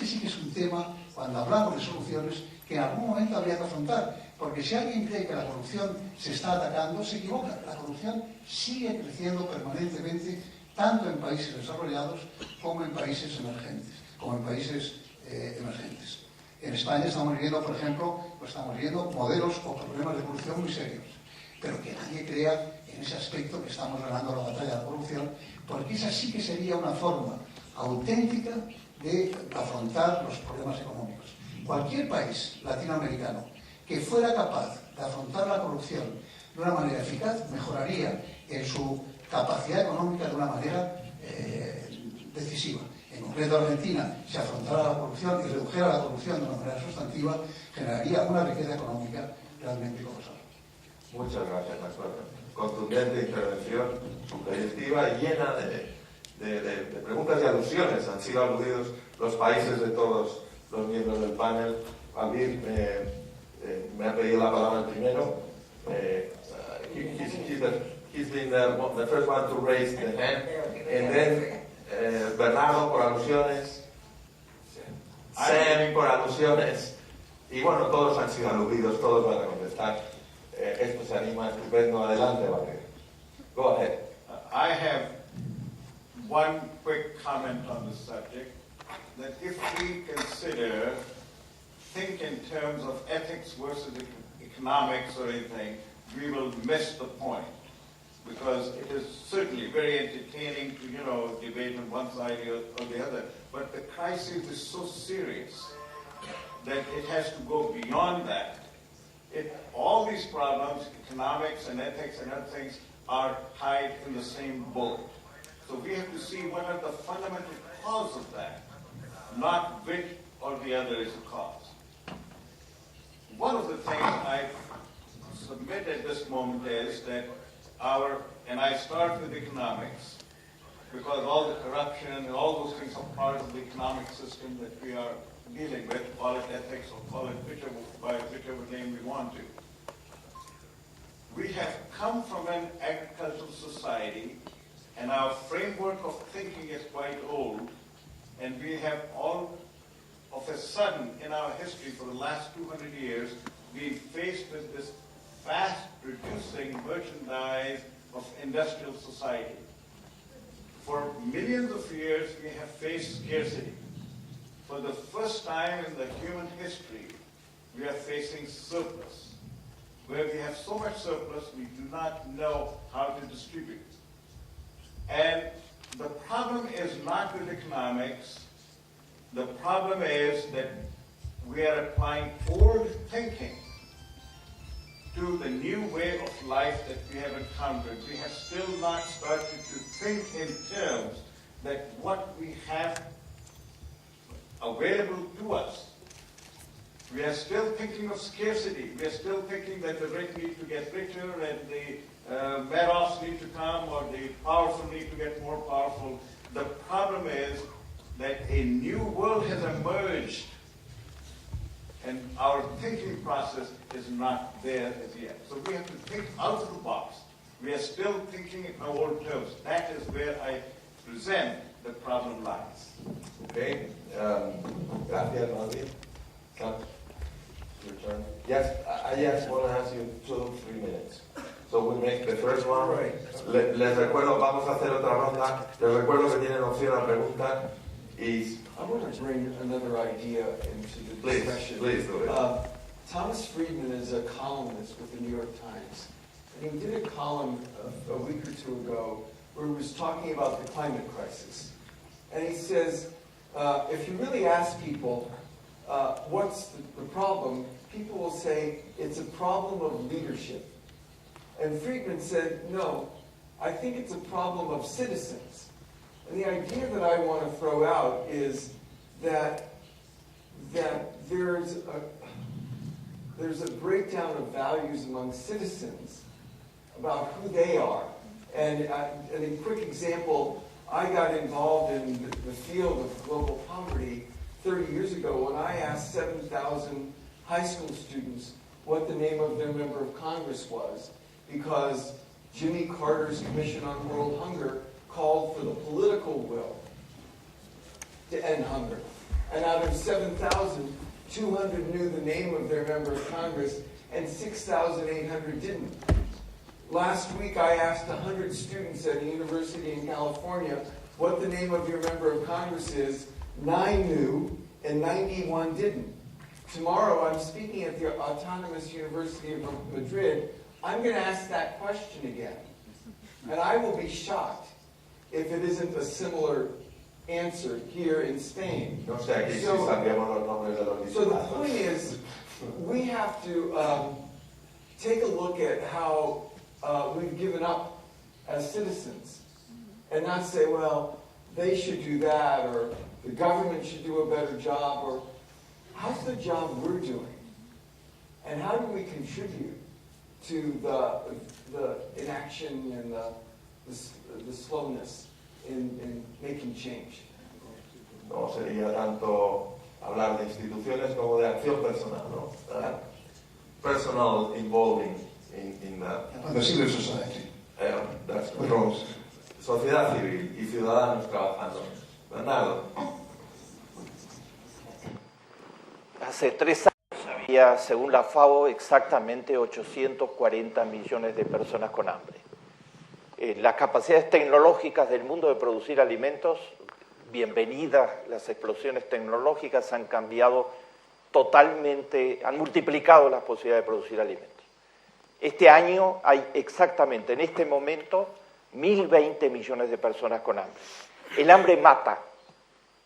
[SPEAKER 2] sí que es un tema, cuando hablamos de soluciones, que en algún momento habría que afrontar. Porque si alguien cree que la corrupción se está atacando, se equivoca. La corrupción sigue creciendo permanentemente, tanto en países desarrollados como en países emergentes. En España estamos viviendo, por ejemplo, modelos o problemas de corrupción muy serios. Pero que nadie crea en ese aspecto que estamos ganando la batalla de la corrupción, porque esa sí que sería una forma auténtica de afrontar los problemas económicos. Cualquier país latinoamericano que fuera capaz de afrontar la corrupción de una manera eficaz mejoraría en su capacidad económica de una manera decisiva. En concreto, Argentina, si afrontara la corrupción y redujera la corrupción de una manera sustantiva, generaría una riqueza económica realmente colosal.
[SPEAKER 1] Muchas gracias, Manuel. Contundente intervención, sugestiva y llena de preguntas y alusiones. Han sido aludidos los países de todos los miembros del panel. Albir me ha pedido la palabra el primero. He's been the first one to raise the hand. And then Bernardo por alusiones. Sam por alusiones. Y bueno, todos han sido aludidos, todos van a contestar. Esto se anima estupendo. Adelante, Valeria. Go ahead.
[SPEAKER 3] I have one quick comment on the subject, that if we think in terms of ethics versus economics or anything, we will miss the point. Because it is certainly very entertaining to, debate on one side or the other. But the crisis is so serious that it has to go beyond that. All these problems, economics and ethics and other things, are tied in the same boat. So we have to see what are the fundamental causes of that, not which or the other is the cause. One of the things I submit at this moment is that and I start with economics, because all the corruption and all those things are part of the economic system that we are dealing with, call it ethics or call it by whichever name we want to. We have come from an agricultural society, and our framework of thinking is quite old, and we have all of a sudden in our history for the last 200 years been faced with this fast-producing merchandise of industrial society. For millions of years, we have faced scarcity. For the first time in the human history, we are facing surplus. Where we have so much surplus, we do not know how to distribute. And the problem is not with economics. The problem is that we are applying old thinking to the new way of life that we have encountered. We have still not started to think in terms that what we have available to us. We are still thinking of scarcity. We are still thinking that the rich need to get richer and the Madoffs need to come or the powerful need to get more powerful. The problem is that a new world has emerged and our thinking process is not there as yet. So we have to think out of the box. We are still thinking in old terms. That is where I present the problem lies.
[SPEAKER 1] Okay. Gracias, Malvin. Your turn. Yes, I just want to ask you 2-3 minutes. So we make the first one.
[SPEAKER 4] Right.
[SPEAKER 1] Les recuerdo, vamos a hacer otra ronda. Les recuerdo que tienen opción a pregunta.
[SPEAKER 4] I want to bring another idea into the discussion.
[SPEAKER 1] Please do it.
[SPEAKER 4] Thomas Friedman is a columnist with the New York Times. And he did a column a week or two ago where he was talking about the climate crisis. And he says, if you really ask people, what's the problem, people will say, it's a problem of leadership. And Friedman said, no, I think it's a problem of citizens. And the idea that I want to throw out is that there's a breakdown of values among citizens about who they are. And a quick example, I got involved in the field of global poverty 30 years ago when I asked 7,000 high school students what the name of their member of Congress was, because Jimmy Carter's Commission on World Hunger called for the political will to end hunger. And out of 7,000, 200 knew the name of their member of Congress, and 6,800 didn't. Last week, I asked 100 students at a university in California what the name of your member of Congress is. 9 knew, and 91 didn't. Tomorrow, I'm speaking at the Autonomous University of Madrid. I'm going to ask that question again. And I will be shocked if it isn't a similar answer here in Spain.
[SPEAKER 1] No sé aquí si sabíamos los nombres de los
[SPEAKER 4] So the point is, we have to take a look at how we've given up as citizens and not say, well, they should do that, or the government should do a better job, or how's the job we're doing? And how do we contribute to the inaction and the slowness in making change?
[SPEAKER 1] No sería tanto hablar de instituciones como de acción personal, ¿no? Personal involving in that.
[SPEAKER 2] And the civil society.
[SPEAKER 1] That's right. Sociedad civil y ciudadanos trabajando. Bernardo.
[SPEAKER 5] Hace 3 años había, según la FAO, exactamente 840 millones de personas con hambre. Las capacidades tecnológicas del mundo de producir alimentos, bienvenidas las explosiones tecnológicas, han cambiado totalmente, han multiplicado las posibilidades de producir alimentos.
[SPEAKER 8] Este año hay exactamente, en este momento, 1.020 millones de personas con hambre. El hambre mata.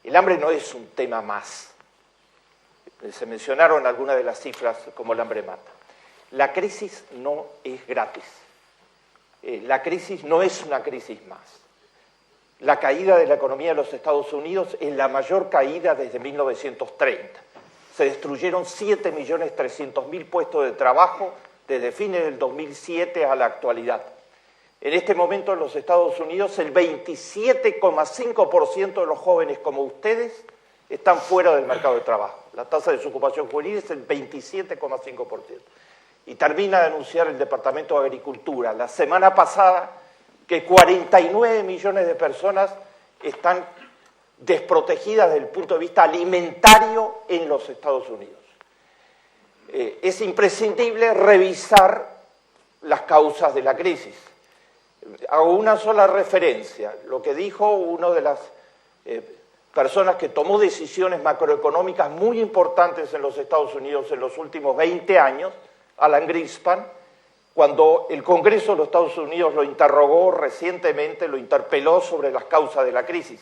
[SPEAKER 8] El hambre no es un tema más. Se mencionaron algunas de las cifras como el hambre mata. La crisis no es gratis. La crisis no es una crisis más. La caída de la economía de los Estados Unidos es la mayor caída desde 1930. Se destruyeron 7.300.000 puestos de trabajo desde fines del 2007 a la actualidad. En este momento en los Estados Unidos el 27,5% de los jóvenes como ustedes están fuera del mercado de trabajo. La tasa de desocupación juvenil es el 27,5%. Y termina de anunciar el Departamento de Agricultura la semana pasada que 49 millones de personas están desprotegidas desde el punto de vista alimentario en los Estados Unidos. Es imprescindible revisar las causas de la crisis. Hago una sola referencia, lo que dijo una de las personas que tomó decisiones macroeconómicas muy importantes en los Estados Unidos en los últimos 20 años, Alan Greenspan, cuando el Congreso de los Estados Unidos lo interrogó recientemente, lo interpeló sobre las causas de la crisis.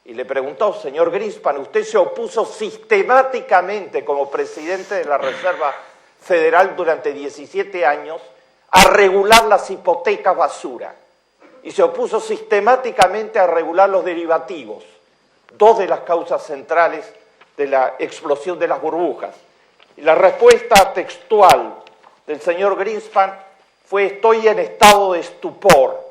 [SPEAKER 8] Y le preguntó, señor Greenspan, usted se opuso sistemáticamente como presidente de la Reserva Federal durante 17 años a regular las hipotecas basura. Y se opuso sistemáticamente a regular los derivativos, dos de las causas centrales de la explosión de las burbujas. Y la respuesta textual del señor Greenspan fue: estoy en estado de estupor.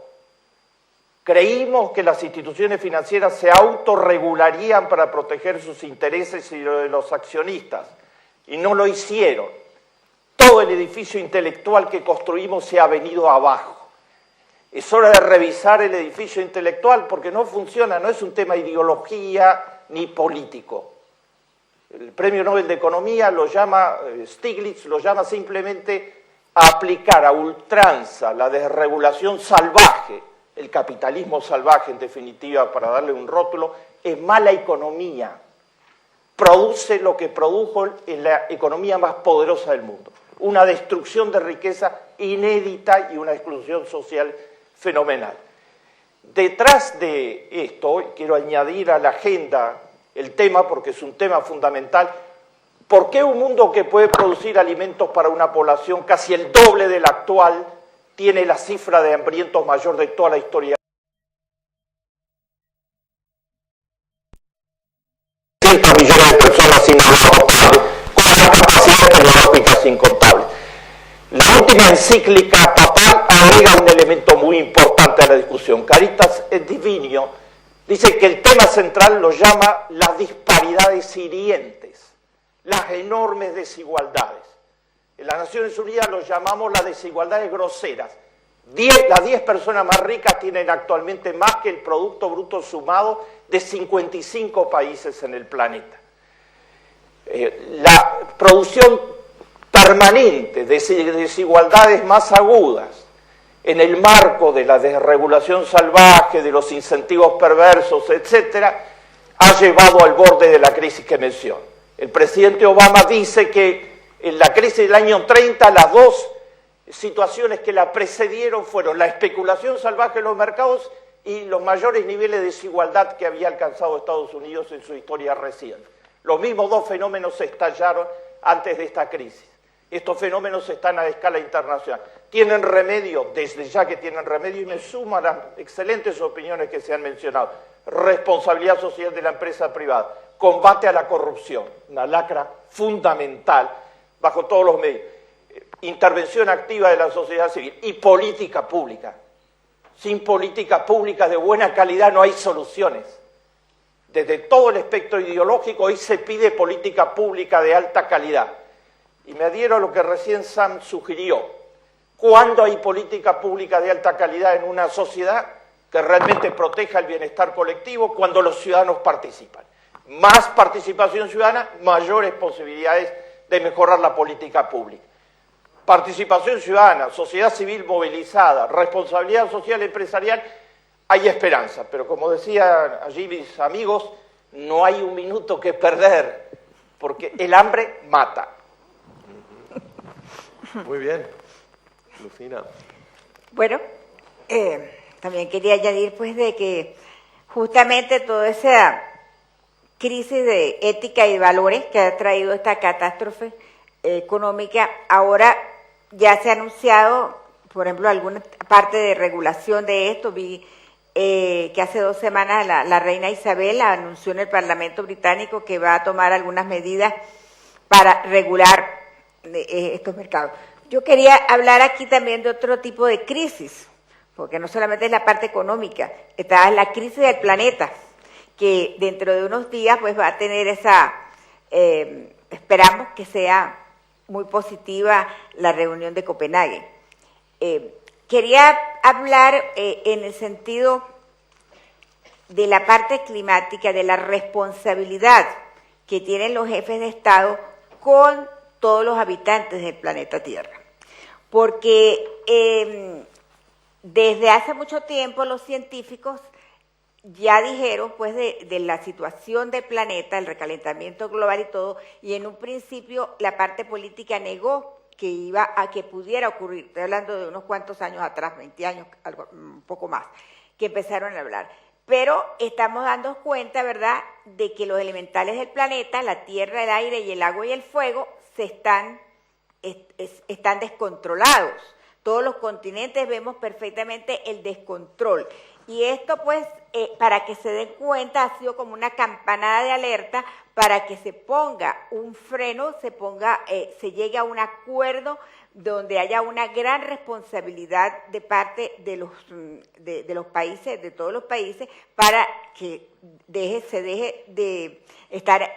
[SPEAKER 8] Creímos que las instituciones financieras se autorregularían para proteger sus intereses y los de los accionistas, y no lo hicieron. Todo el edificio intelectual que construimos se ha venido abajo. Es hora de revisar el edificio intelectual porque no funciona, no es un tema de ideología ni político. El Premio Nobel de Economía lo llama, Stiglitz lo llama simplemente a aplicar a ultranza la desregulación salvaje, el capitalismo salvaje en definitiva, para darle un rótulo, es mala economía. Produce lo que produjo en la economía más poderosa del mundo, una destrucción de riqueza inédita y una exclusión social fenomenal. Detrás de esto, quiero añadir a la agenda el tema, porque es un tema fundamental, ¿por qué un mundo que puede producir alimentos para una población casi el doble de la actual tiene la cifra de hambrientos mayor de toda la historia? 100 millones de personas sin agua potable, con una capacidad tecnológica incontable. La última encíclica papal agrega un elemento muy importante a la discusión. Caritas et Divinio dice que el tema central lo llama las disparidades hirientes, las enormes desigualdades. En las Naciones Unidas lo llamamos las desigualdades groseras. Las 10 personas más ricas tienen actualmente más que el Producto Bruto sumado de 55 países en el planeta. La producción permanente de desigualdades más agudas en el marco de la desregulación salvaje, de los incentivos perversos, etcétera, ha llevado al borde de la crisis que menciono. El presidente Obama dice que en la crisis del año 30 las dos situaciones que la precedieron fueron la especulación salvaje en los mercados y los mayores niveles de desigualdad que había alcanzado Estados Unidos en su historia reciente. Los mismos dos fenómenos se estallaron antes de esta crisis. Estos fenómenos están a escala internacional. ¿Tienen remedio? Desde ya que tienen remedio, y me sumo a las excelentes opiniones que se han mencionado. Responsabilidad social de la empresa privada, combate a la corrupción, una lacra fundamental bajo todos los medios, intervención activa de la sociedad civil y política pública. Sin política pública de buena calidad no hay soluciones. Desde todo el espectro ideológico hoy se pide política pública de alta calidad. Y me adhiero a lo que recién Sam sugirió. ¿Cuándo hay política pública de alta calidad en una sociedad que realmente proteja el bienestar colectivo? Cuando los ciudadanos participan. Más participación ciudadana, mayores posibilidades de mejorar la política pública. Participación ciudadana, sociedad civil movilizada, responsabilidad social empresarial, hay esperanza. Pero como decían allí mis amigos, no hay un minuto que perder, porque el hambre mata.
[SPEAKER 9] Muy bien.
[SPEAKER 1] Lucina.
[SPEAKER 6] Bueno, también quería añadir pues de que justamente toda esa crisis de ética y valores que ha traído esta catástrofe económica, ahora ya se ha anunciado, por ejemplo, alguna parte de regulación de esto. Vi que hace 2 semanas la reina Isabel anunció en el Parlamento británico que va a tomar algunas medidas para regular estos mercados. Yo quería hablar aquí también de otro tipo de crisis, porque no solamente es la parte económica, está la crisis del planeta, que dentro de unos días pues va a tener esa, esperamos que sea muy positiva la reunión de Copenhague. Quería hablar en el sentido de la parte climática, de la responsabilidad que tienen los jefes de Estado con todos los habitantes del planeta Tierra. Porque desde hace mucho tiempo los científicos ya dijeron pues de la situación del planeta, el recalentamiento global y todo, y en un principio la parte política negó que iba a que pudiera ocurrir. Estoy hablando de unos cuantos años atrás, 20 años, algo, un poco más, que empezaron a hablar. Pero estamos dando cuenta, ¿verdad?, de que los elementales del planeta, la tierra, el aire y el agua y el fuego, están descontrolados. Todos los continentes vemos perfectamente el descontrol. Y esto, pues, para que se den cuenta, ha sido como una campanada de alerta para que se ponga un freno, se llegue a un acuerdo donde haya una gran responsabilidad de parte de los países, de todos los países, para que se deje de estar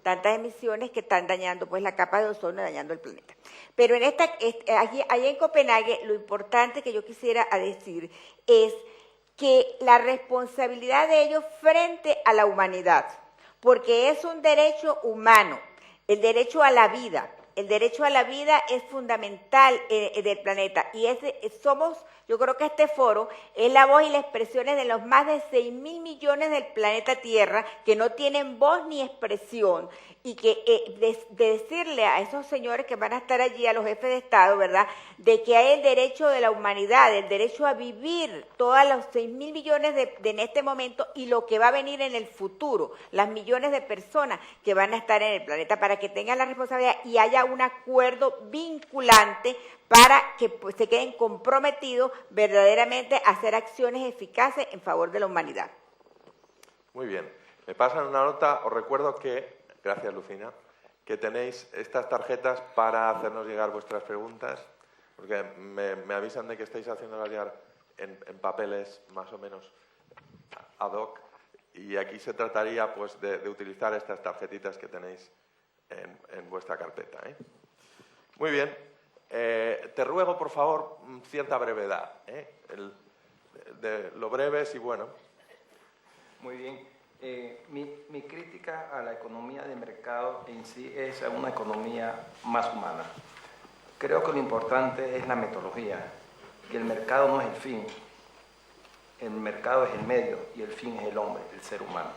[SPEAKER 6] tantas emisiones que están dañando pues la capa de ozono, dañando el planeta. Pero allí en Copenhague, lo importante que yo quisiera decir es que la responsabilidad de ellos frente a la humanidad, porque es un derecho humano, el derecho a la vida. El derecho a la vida es fundamental del planeta y yo creo que este foro es la voz y las expresiones de los más de 6.000 millones del planeta Tierra que no tienen voz ni expresión, y que de decirle a esos señores que van a estar allí, a los jefes de Estado, ¿verdad?, de que hay el derecho de la humanidad, el derecho a vivir, todos los 6.000 millones en este momento y lo que va a venir en el futuro, las millones de personas que van a estar en el planeta, para que tengan la responsabilidad y haya un acuerdo vinculante para que pues, se queden comprometidos verdaderamente a hacer acciones eficaces en favor de la humanidad.
[SPEAKER 1] Muy bien. Me pasan una nota, os recuerdo que, gracias Lucina, que tenéis estas tarjetas para hacernos llegar vuestras preguntas, porque me avisan de que estáis haciéndolas llegar en papeles más o menos ad hoc, y aquí se trataría pues de utilizar estas tarjetitas que tenéis en vuestra carpeta, ¿eh? Muy bien. Te ruego, por favor, cierta brevedad, de lo breves y bueno.
[SPEAKER 7] Muy bien. Mi crítica a la economía de mercado en sí es a una economía más humana. Creo que lo importante es la metodología, que el mercado no es el fin, el mercado es el medio y el fin es el hombre, el ser humano.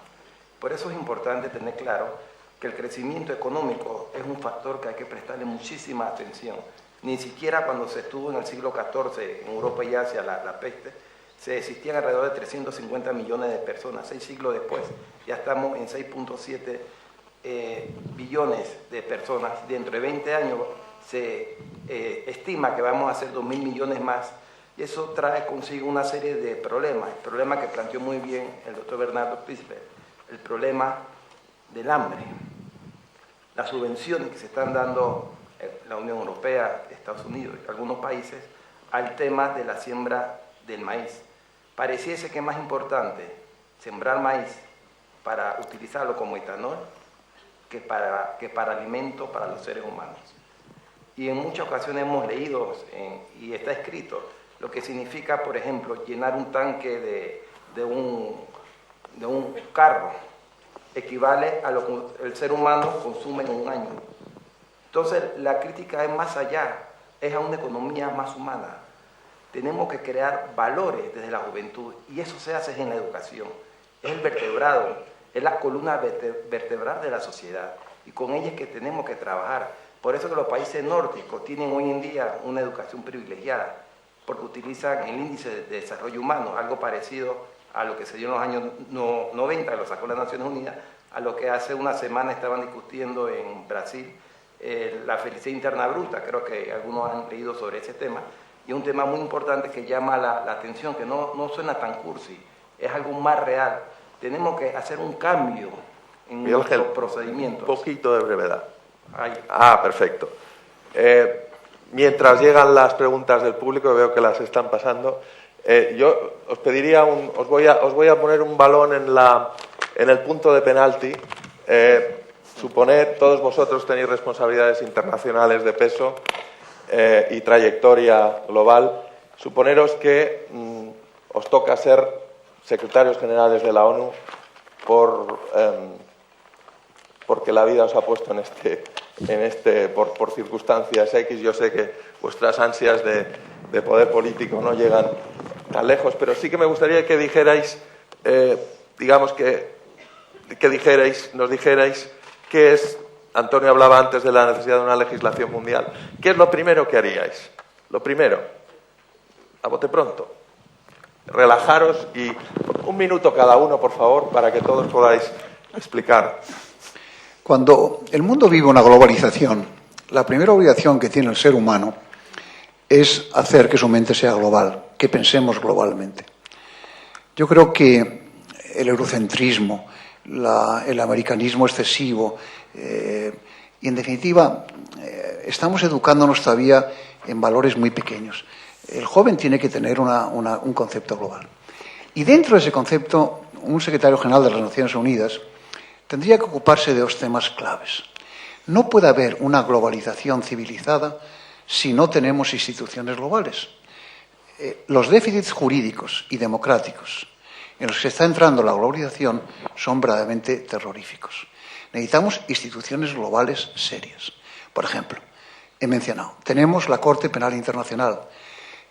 [SPEAKER 7] Por eso es importante tener claro que el crecimiento económico es un factor que hay que prestarle muchísima atención. Ni siquiera cuando se estuvo en el siglo XIV en Europa y Asia la peste, se existían alrededor de 350 millones de personas. 6 siglos después ya estamos en 6.7 billones de personas. Dentro de 20 años se estima que vamos a ser 2.000 millones más, y eso trae consigo una serie de problemas. El problema que planteó muy bien el doctor Bernardo Pisper, el problema del hambre, las subvenciones que se están dando la Unión Europea, Estados Unidos y algunos países al tema de la siembra del maíz. Pareciese que es más importante sembrar maíz para utilizarlo como etanol que para alimento para los seres humanos. Y en muchas ocasiones hemos leído y está escrito lo que significa, por ejemplo, llenar un tanque de un carro equivale a lo que el ser humano consume en un año. Entonces, la crítica es más allá, es a una economía más humana. Tenemos que crear valores desde la juventud, y eso se hace en la educación. Es el vertebrado, es la columna vertebral de la sociedad, y con ella es que tenemos que trabajar. Por eso que los países nórdicos tienen hoy en día una educación privilegiada, porque utilizan el índice de desarrollo humano, algo parecido a lo que se dio en los años 90, lo sacó las Naciones Unidas, a lo que hace una semana estaban discutiendo en Brasil, la felicidad interna bruta. Creo que algunos han leído sobre ese tema, y es un tema muy importante que llama la atención, que no suena tan cursi, es algo más real. Tenemos que hacer un cambio en nuestros procedimientos.
[SPEAKER 9] Un poquito de brevedad.
[SPEAKER 7] Ahí.
[SPEAKER 9] Perfecto. Mientras llegan las preguntas del público, veo que las están pasando, yo os pediría, os voy a poner un balón en el punto de penalti. Suponer, todos vosotros tenéis responsabilidades internacionales de peso y trayectoria global. Suponeros que os toca ser secretarios generales de la ONU porque la vida os ha puesto por circunstancias X. Yo sé que vuestras ansias de poder político no llegan tan lejos, pero sí que me gustaría que dijerais, nos dijerais qué es. Antonio hablaba antes de la necesidad de una legislación mundial. ¿Qué es lo primero que haríais? Lo primero, a bote pronto. Relajaros y 1 minuto cada uno, por favor, para que todos podáis explicar.
[SPEAKER 2] Cuando el mundo vive una globalización, la primera obligación que tiene el ser humano es hacer que su mente sea global, que pensemos globalmente. Yo creo que el eurocentrismo, el americanismo excesivo, y en definitiva estamos educándonos todavía en valores muy pequeños. El joven tiene que tener un concepto global. Y dentro de ese concepto, un secretario general de las Naciones Unidas tendría que ocuparse de 2 temas claves. No puede haber una globalización civilizada si no tenemos instituciones globales. Los déficits jurídicos y democráticos en los que está entrando la globalización son verdaderamente terroríficos. Necesitamos instituciones globales serias. Por ejemplo, he mencionado, tenemos la Corte Penal Internacional,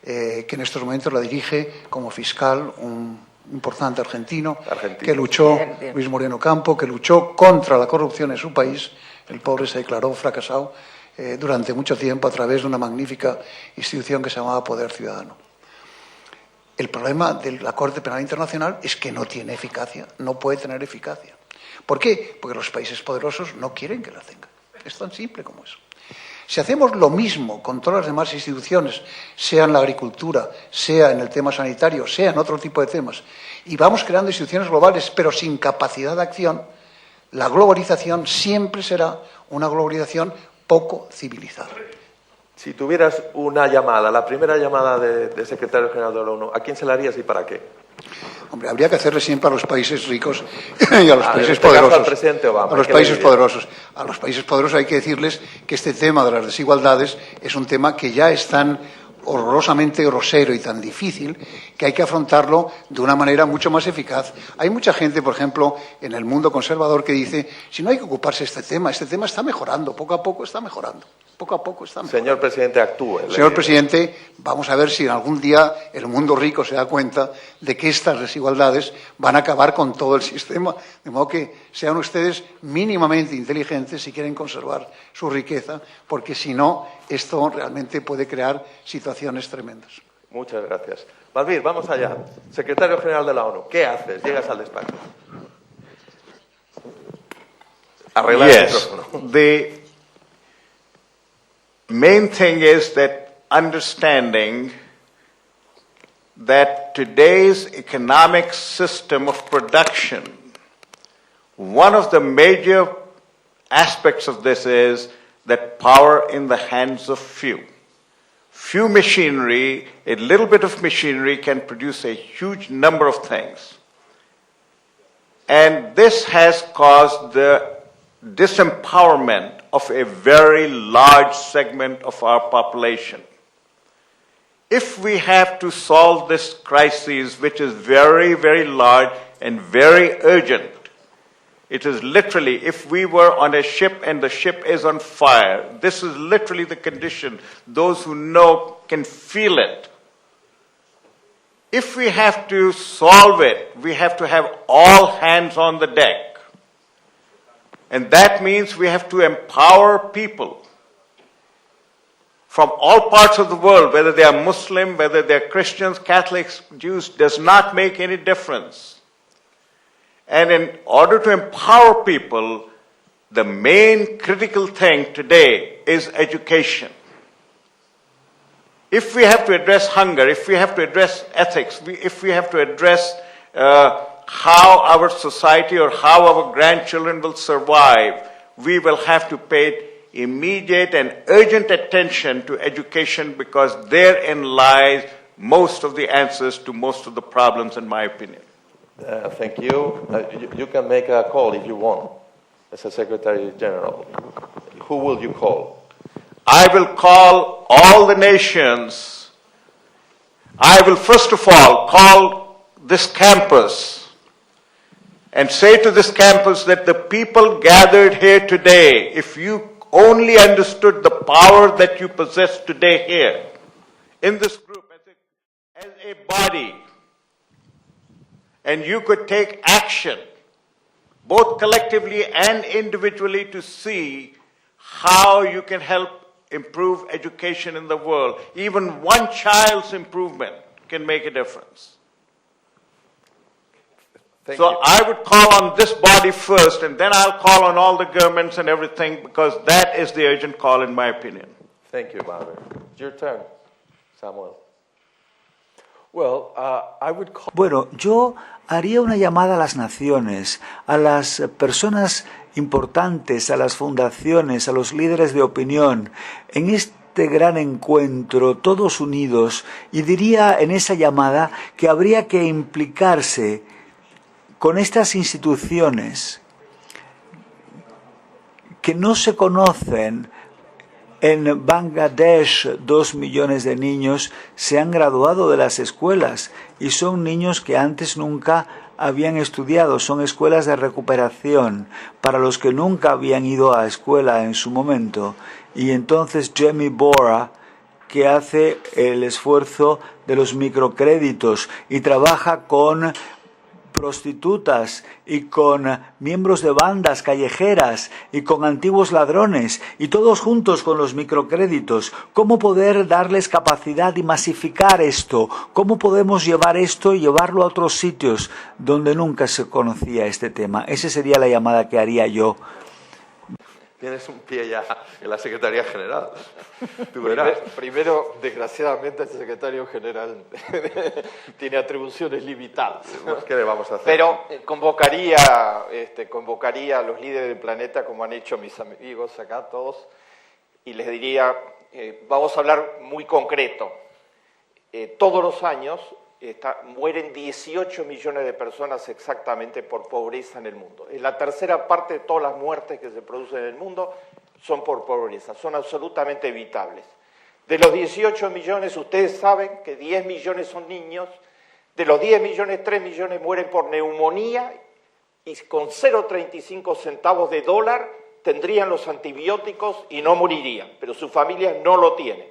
[SPEAKER 2] que en estos momentos la dirige como fiscal un importante argentino, que luchó, Luis Moreno Campo, que luchó contra la corrupción en su país. El pobre se declaró fracasado durante mucho tiempo a través de una magnífica institución que se llamaba Poder Ciudadano. El problema de la Corte Penal Internacional es que no tiene eficacia, no puede tener eficacia. ¿Por qué? Porque los países poderosos no quieren que la tenga. Es tan simple como eso. Si hacemos lo mismo con todas las demás instituciones, sea en la agricultura, sea en el tema sanitario, sea en otro tipo de temas, y vamos creando instituciones globales pero sin capacidad de acción, la globalización siempre será una globalización poco civilizada.
[SPEAKER 9] Si tuvieras una llamada, la primera llamada de secretario general de la ONU, ¿a quién se la harías y para qué?
[SPEAKER 2] Hombre, habría que hacerle siempre a los países ricos y a los países poderosos.
[SPEAKER 9] Al presidente Obama,
[SPEAKER 2] a los países poderosos. A los países poderosos hay que decirles que este tema de las desigualdades es un tema que ya es tan horrorosamente grosero y tan difícil que hay que afrontarlo de una manera mucho más eficaz. Hay mucha gente, por ejemplo, en el mundo conservador que dice, si no hay que ocuparse de este tema está mejorando, poco a poco está mejorando. Poco a poco está mejorando.
[SPEAKER 9] Señor presidente, actúe.
[SPEAKER 2] Señor presidente, vamos a ver si algún día el mundo rico se da cuenta de que estas desigualdades van a acabar con todo el sistema, de modo que sean ustedes mínimamente inteligentes si quieren conservar su riqueza, porque si no, esto realmente puede crear situaciones tremendas.
[SPEAKER 9] Muchas gracias. Malvir, vamos allá. Secretario General de la ONU, ¿qué haces? Llegas al despacho. Arreglar el micrófono.
[SPEAKER 3] The main thing is that understanding that today's economic system of production, one of the major aspects of this is that power in the hands of few. Few machinery, a little bit of machinery can produce a huge number of things. And this has caused the disempowerment of a very large segment of our population. If we have to solve this crisis, which is very, very large and very urgent, it is literally, if we were on a ship and the ship is on fire, this is literally the condition. Those who know can feel it. If we have to solve it, we have to have all hands on the deck. And that means we have to empower people. from all parts of the world, whether they are Muslim, whether they are Christians, Catholics, Jews, does not make any difference. And in order to empower people, the main critical thing today is education. If we have to address hunger, if we have to address ethics, if we have to address how our society or how our grandchildren will survive, we will have to pay immediate and urgent attention to education, because therein lies most of the answers to most of the problems, in my opinion.
[SPEAKER 9] Thank you. You can make a call if you want, as a Secretary General. Who will you call?
[SPEAKER 3] I will call all the nations. I will first of all call this campus and say to this campus that the people gathered here today, if you only understood the power that you possess today here, in this group, as a body, and you could take action, both collectively and individually, to see how you can help improve education in the world. Even one child's improvement can make a difference.
[SPEAKER 9] Thank you.
[SPEAKER 3] I would call on this body first, and then I'll call on all the governments and everything, because that is the urgent call, in my opinion.
[SPEAKER 9] Thank you, Baber. Your turn, Samuel.
[SPEAKER 4] Well, I would call...
[SPEAKER 10] Bueno, yo haría una llamada a las naciones, a las personas importantes, a las fundaciones, a los líderes de opinión, en este gran encuentro, todos unidos, y diría en esa llamada que habría que implicarse con estas instituciones que no se conocen. En Bangladesh, 2 millones de niños se han graduado de las escuelas y son niños que antes nunca habían estudiado. Son escuelas de recuperación para los que nunca habían ido a escuela en su momento. Y entonces Jamie Bora, que hace el esfuerzo de los microcréditos y trabaja con prostitutas y con miembros de bandas callejeras y con antiguos ladrones, y todos juntos con los microcréditos, ¿cómo poder darles capacidad y masificar esto? ¿Cómo podemos llevar esto y llevarlo a otros sitios donde nunca se conocía este tema? Esa sería la llamada que haría yo.
[SPEAKER 9] Tienes un pie ya en la Secretaría General. Tú verás.
[SPEAKER 8] Primero, desgraciadamente, el secretario general tiene atribuciones limitadas.
[SPEAKER 9] Pues, ¿qué le vamos a hacer?
[SPEAKER 8] Pero convocaría a los líderes del planeta, como han hecho mis amigos acá todos, y les diría, vamos a hablar muy concreto. Todos los años mueren 18 millones de personas exactamente por pobreza en el mundo. Es la tercera parte de todas las muertes que se producen en el mundo son por pobreza, son absolutamente evitables. De los 18 millones, ustedes saben que 10 millones son niños, de los 10 millones, 3 millones mueren por neumonía, y con 0,35 centavos de dólar tendrían los antibióticos y no morirían, pero sus familias no lo tienen.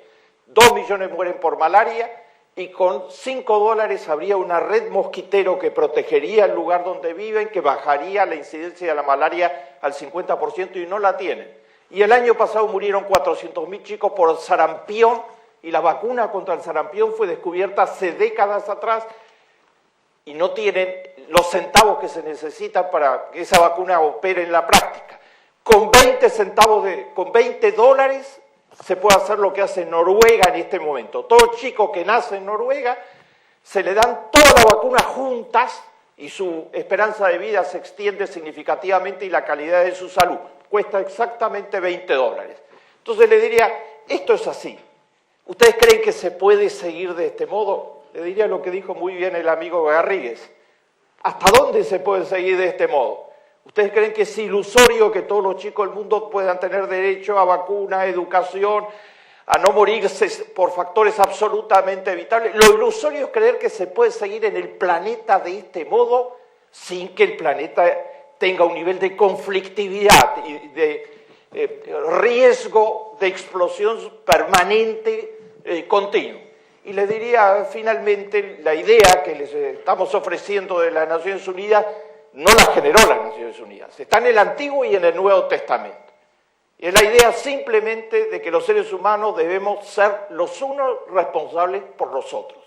[SPEAKER 8] 2 millones mueren por malaria, y con $5 habría una red mosquitero que protegería el lugar donde viven, que bajaría la incidencia de la malaria al 50%, y no la tienen. Y el año pasado murieron 400.000 chicos por sarampión, y la vacuna contra el sarampión fue descubierta hace décadas atrás, y no tienen los centavos que se necesitan para que esa vacuna opere en la práctica. Con $20 se puede hacer lo que hace Noruega en este momento. Todo chico que nace en Noruega se le dan todas las vacunas juntas y su esperanza de vida se extiende significativamente y la calidad de su salud. Cuesta exactamente $20. Entonces le diría, esto es así. ¿Ustedes creen que se puede seguir de este modo? Le diría lo que dijo muy bien el amigo Garrigues. ¿Hasta dónde se puede seguir de este modo? ¿Ustedes creen que es ilusorio que todos los chicos del mundo puedan tener derecho a vacuna, a educación, a no morirse por factores absolutamente evitables? Lo ilusorio es creer que se puede seguir en el planeta de este modo sin que el planeta tenga un nivel de conflictividad y de riesgo de explosión permanente, continuo. Y les diría finalmente, la idea que les estamos ofreciendo de las Naciones Unidas no la generó las Naciones Unidas, está en el Antiguo y en el Nuevo Testamento. Y es la idea simplemente de que los seres humanos debemos ser los unos responsables por los otros.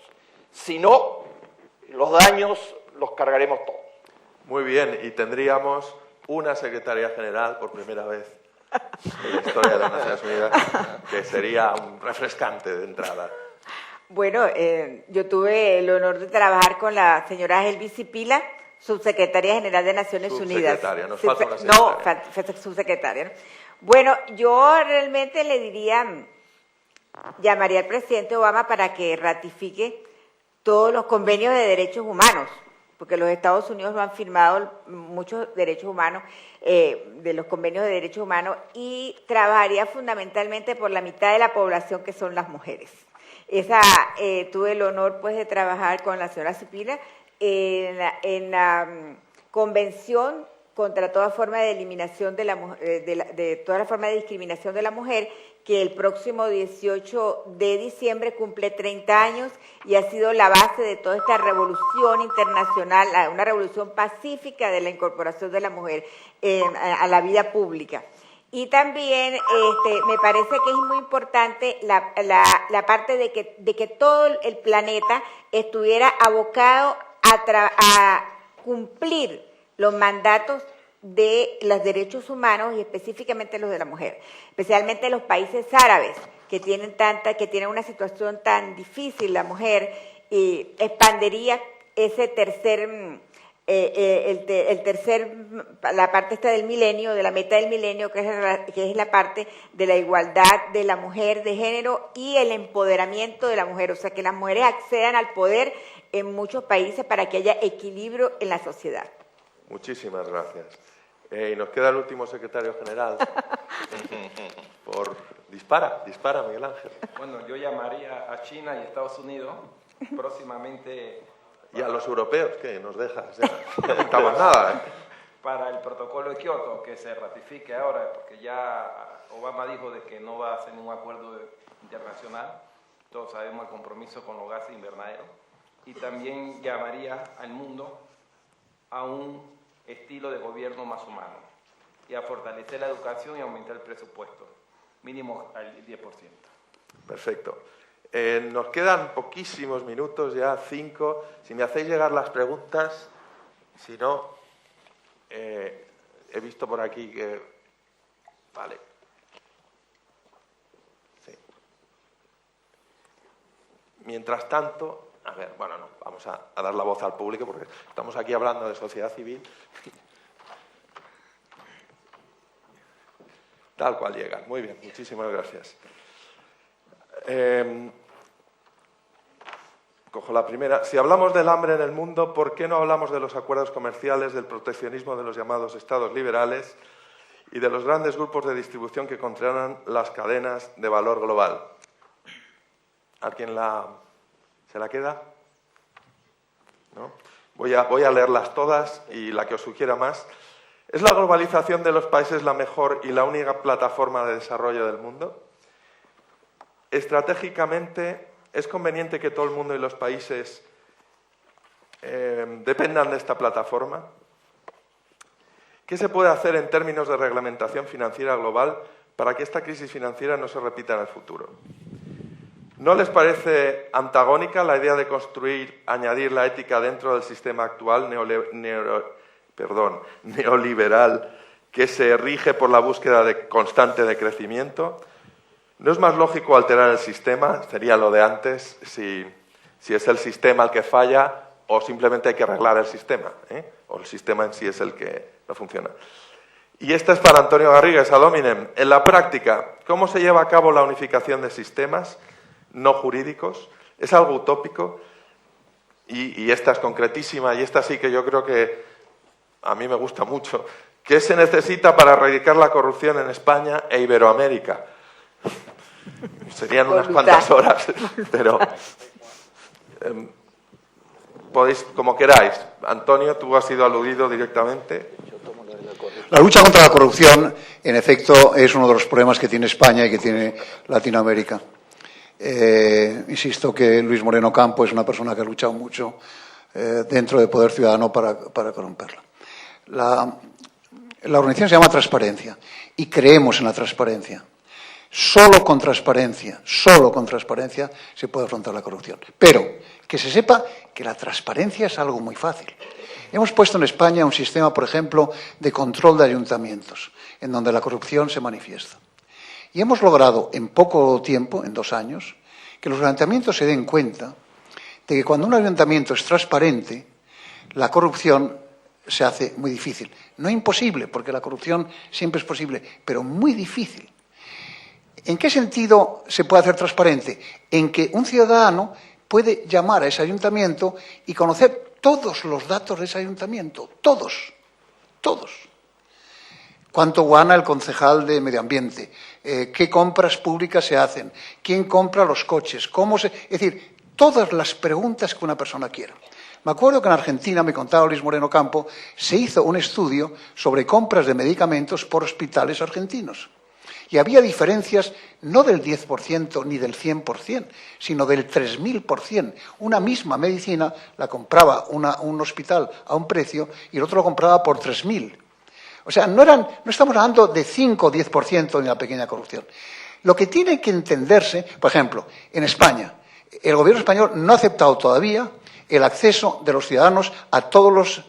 [SPEAKER 8] Si no, los daños los cargaremos todos.
[SPEAKER 9] Muy bien, y tendríamos una secretaria general por primera vez en la historia de las Naciones Unidas, que sería un refrescante de entrada.
[SPEAKER 6] Bueno, yo tuve el honor de trabajar con la señora Helvi Sipila, subsecretaria general de Naciones Unidas.
[SPEAKER 9] Subsecretaria, nos falta una secretaria.
[SPEAKER 6] No, subsecretaria, ¿no? Bueno, yo realmente le diría, llamaría al presidente Obama para que ratifique todos los convenios de derechos humanos, porque los Estados Unidos lo han firmado muchos derechos humanos, de los convenios de derechos humanos, y trabajaría fundamentalmente por la mitad de la población, que son las mujeres. Tuve el honor pues de trabajar con la señora Sipila en la convención contra toda forma de eliminación de la de toda la forma de discriminación de la mujer, que el próximo 18 de diciembre cumple 30 años y ha sido la base de toda esta revolución internacional, una revolución pacífica de la incorporación de la mujer a la vida pública. Y también me parece que es muy importante la parte de que todo el planeta estuviera abocado a cumplir los mandatos de los derechos humanos y específicamente los de la mujer, especialmente los países árabes que tienen una situación tan difícil la mujer, y expandería ese la parte esta del milenio, de la meta del milenio, que es la parte de la igualdad de la mujer de género y el empoderamiento de la mujer, o sea, que las mujeres accedan al poder en muchos países para que haya equilibrio en la sociedad.
[SPEAKER 9] Muchísimas gracias. Y nos queda el último secretario general. Dispara, Miguel Ángel.
[SPEAKER 7] Bueno, yo llamaría a China y Estados Unidos próximamente.
[SPEAKER 9] ¿Y a los europeos qué? ¿Nos dejas? Ya no estamos nada, ¿eh?
[SPEAKER 7] Para el protocolo de Kioto, que se ratifique ahora, porque ya Obama dijo de que no va a hacer ningún acuerdo internacional. Todos sabemos el compromiso con los gases invernaderos. Y también llamaría al mundo a un estilo de gobierno más humano y a fortalecer la educación y aumentar el presupuesto, mínimo al 10%.
[SPEAKER 9] Perfecto. Nos quedan poquísimos minutos, ya 5. Si me hacéis llegar las preguntas, si no, he visto por aquí que... Vale. Sí. Mientras tanto... A ver, bueno, no, vamos a dar la voz al público porque estamos aquí hablando de sociedad civil. Tal cual llegan. Muy bien, muchísimas gracias. Cojo la primera. Si hablamos del hambre en el mundo, ¿por qué no hablamos de los acuerdos comerciales, del proteccionismo de los llamados estados liberales y de los grandes grupos de distribución que controlan las cadenas de valor global? ¿Alguien ¿Se la queda? ¿No? Voy a leerlas todas y la que os sugiera más. ¿Es la globalización de los países la mejor y la única plataforma de desarrollo del mundo? Estratégicamente, ¿es conveniente que todo el mundo y los países dependan de esta plataforma? ¿Qué se puede hacer en términos de reglamentación financiera global para que esta crisis financiera no se repita en el futuro? ¿No les parece antagónica la idea de añadir la ética dentro del sistema actual neoliberal que se rige por la búsqueda constante de crecimiento? ¿No es más lógico alterar el sistema? Sería lo de antes, si es el sistema el que falla o simplemente hay que arreglar el sistema, o el sistema en sí es el que no funciona. Y esta es para Antonio Garrigues, ad hominem. En la práctica, ¿cómo se lleva a cabo la unificación de sistemas no jurídicos? ¿Es algo utópico? Y esta es concretísima, y esta sí que yo creo que a mí me gusta mucho. ¿Qué se necesita para erradicar la corrupción en España e Iberoamérica? Serían unas cuantas horas, pero podéis, como queráis. Antonio, tú has sido aludido directamente.
[SPEAKER 2] La lucha contra la corrupción, en efecto, es uno de los problemas que tiene España y que tiene Latinoamérica. Insisto que Luis Moreno Campo es una persona que ha luchado mucho dentro de Poder Ciudadano para corromperla. La organización se llama Transparencia y creemos en la transparencia. Solo con transparencia se puede afrontar la corrupción. Pero que se sepa que la transparencia es algo muy fácil. Hemos puesto en España un sistema, por ejemplo, de control de ayuntamientos, en donde la corrupción se manifiesta. Y hemos logrado en poco tiempo, en 2 años, que los ayuntamientos se den cuenta de que cuando un ayuntamiento es transparente, la corrupción se hace muy difícil. No imposible, porque la corrupción siempre es posible, pero muy difícil. ¿En qué sentido se puede hacer transparente? En que un ciudadano puede llamar a ese ayuntamiento y conocer todos los datos de ese ayuntamiento, todos. ¿Cuánto gana el concejal de Medio Ambiente? ¿Qué compras públicas se hacen? ¿Quién compra los coches? Es decir, todas las preguntas que una persona quiera. Me acuerdo que en Argentina, me contaba Luis Moreno Campo, se hizo un estudio sobre compras de medicamentos por hospitales argentinos. Y había diferencias no del 10% ni del 100%, sino del 3000%. Una misma medicina la compraba un hospital a un precio y el otro lo compraba por 3000. O sea, no estamos hablando de 5 o 10% de la pequeña corrupción. Lo que tiene que entenderse, por ejemplo, en España, el gobierno español no ha aceptado todavía el acceso de los ciudadanos a todos los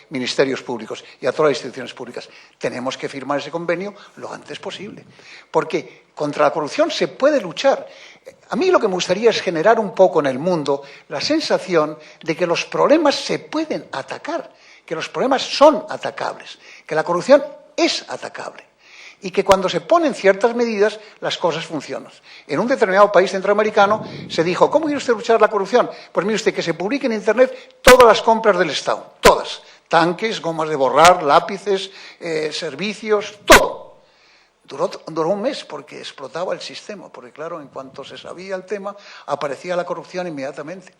[SPEAKER 2] ministerios públicos y a todas las instituciones públicas. Tenemos que firmar ese convenio lo antes posible, porque contra la corrupción se puede luchar. A mí lo que me gustaría es generar un poco en el mundo la sensación de que los problemas se pueden atacar, que los problemas son atacables, que la corrupción es atacable. Y que cuando se ponen ciertas medidas, las cosas funcionan. En un determinado país centroamericano se dijo, ¿cómo quiere usted luchar la corrupción? Pues mire usted, que se publique en Internet todas las compras del Estado, todas. Tanques, gomas de borrar, lápices, servicios, todo. Duró un mes porque explotaba el sistema, porque claro, en cuanto se sabía el tema, aparecía la corrupción inmediatamente.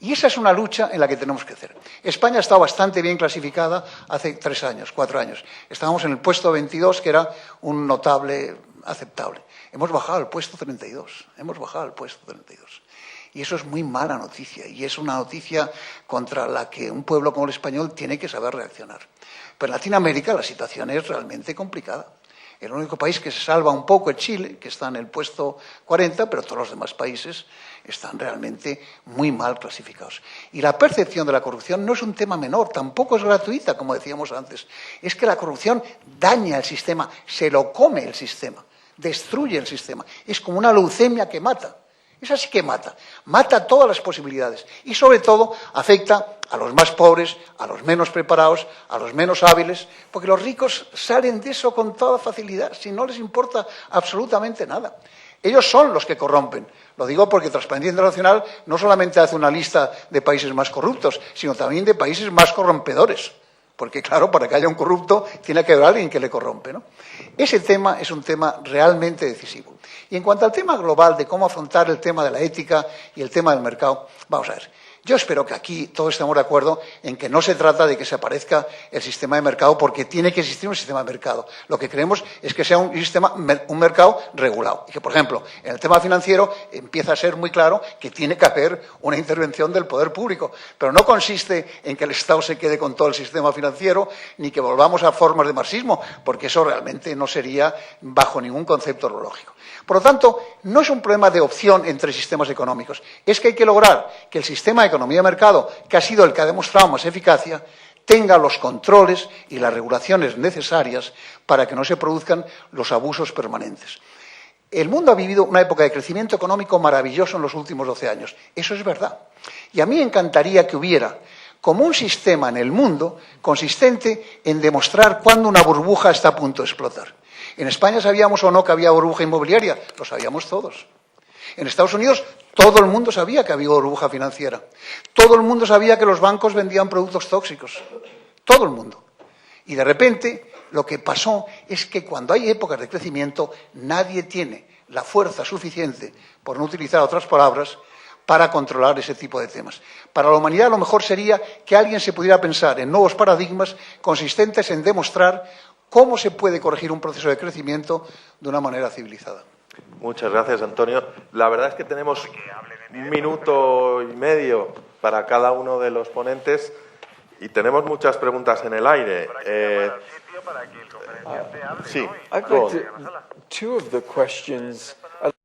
[SPEAKER 2] Y esa es una lucha en la que tenemos que hacer. España está bastante bien clasificada hace 3 años, 4 años. Estábamos en el puesto 22, que era un notable aceptable. Hemos bajado al puesto 32. Y eso es muy mala noticia. Y es una noticia contra la que un pueblo como el español tiene que saber reaccionar. Pero en Latinoamérica la situación es realmente complicada. El único país que se salva un poco es Chile, que está en el puesto 40, pero todos los demás países están realmente muy mal clasificados. Y la percepción de la corrupción no es un tema menor, tampoco es gratuita, como decíamos antes. Es que la corrupción daña el sistema, se lo come el sistema, destruye el sistema. Es como una leucemia que mata. Esa sí que mata todas las posibilidades y sobre todo afecta a los más pobres, a los menos preparados, a los menos hábiles, porque los ricos salen de eso con toda facilidad, si no les importa absolutamente nada. Ellos son los que corrompen. Lo digo porque Transparencia Internacional no solamente hace una lista de países más corruptos, sino también de países más corrompedores. Porque, claro, para que haya un corrupto, tiene que haber alguien que le corrompe, ¿no? Ese tema es un tema realmente decisivo. Y en cuanto al tema global de cómo afrontar el tema de la ética y el tema del mercado, vamos a ver. Yo espero que aquí todos estemos de acuerdo en que no se trata de que se aparezca el sistema de mercado porque tiene que existir un sistema de mercado. Lo que queremos es que sea un mercado regulado. Y que, por ejemplo, en el tema financiero empieza a ser muy claro que tiene que haber una intervención del poder público. Pero no consiste en que el Estado se quede con todo el sistema financiero ni que volvamos a formas de marxismo, porque eso realmente no sería bajo ningún concepto lógico. Por lo tanto, no es un problema de opción entre sistemas económicos. Es que hay que lograr que el sistema de economía de mercado, que ha sido el que ha demostrado más eficacia, tenga los controles y las regulaciones necesarias para que no se produzcan los abusos permanentes. El mundo ha vivido una época de crecimiento económico maravilloso en los últimos 12 años. Eso es verdad. Y a mí me encantaría que hubiera como un sistema en el mundo consistente en demostrar cuándo una burbuja está a punto de explotar. En España sabíamos o no que había burbuja inmobiliaria, lo sabíamos todos. En Estados Unidos todo el mundo sabía que había burbuja financiera. Todo el mundo sabía que los bancos vendían productos tóxicos. Todo el mundo. Y de repente lo que pasó es que cuando hay épocas de crecimiento nadie tiene la fuerza suficiente, por no utilizar otras palabras, para controlar ese tipo de temas. Para la humanidad lo mejor sería que alguien se pudiera pensar en nuevos paradigmas consistentes en demostrar cómo se puede corregir un proceso de crecimiento de una manera civilizada.
[SPEAKER 9] Muchas gracias, Antonio. La verdad es que tenemos 1 minuto y medio para cada uno de los ponentes y tenemos muchas preguntas en el aire. Sí,
[SPEAKER 4] I'd
[SPEAKER 9] go
[SPEAKER 4] like
[SPEAKER 9] on.
[SPEAKER 4] to, two of the questions.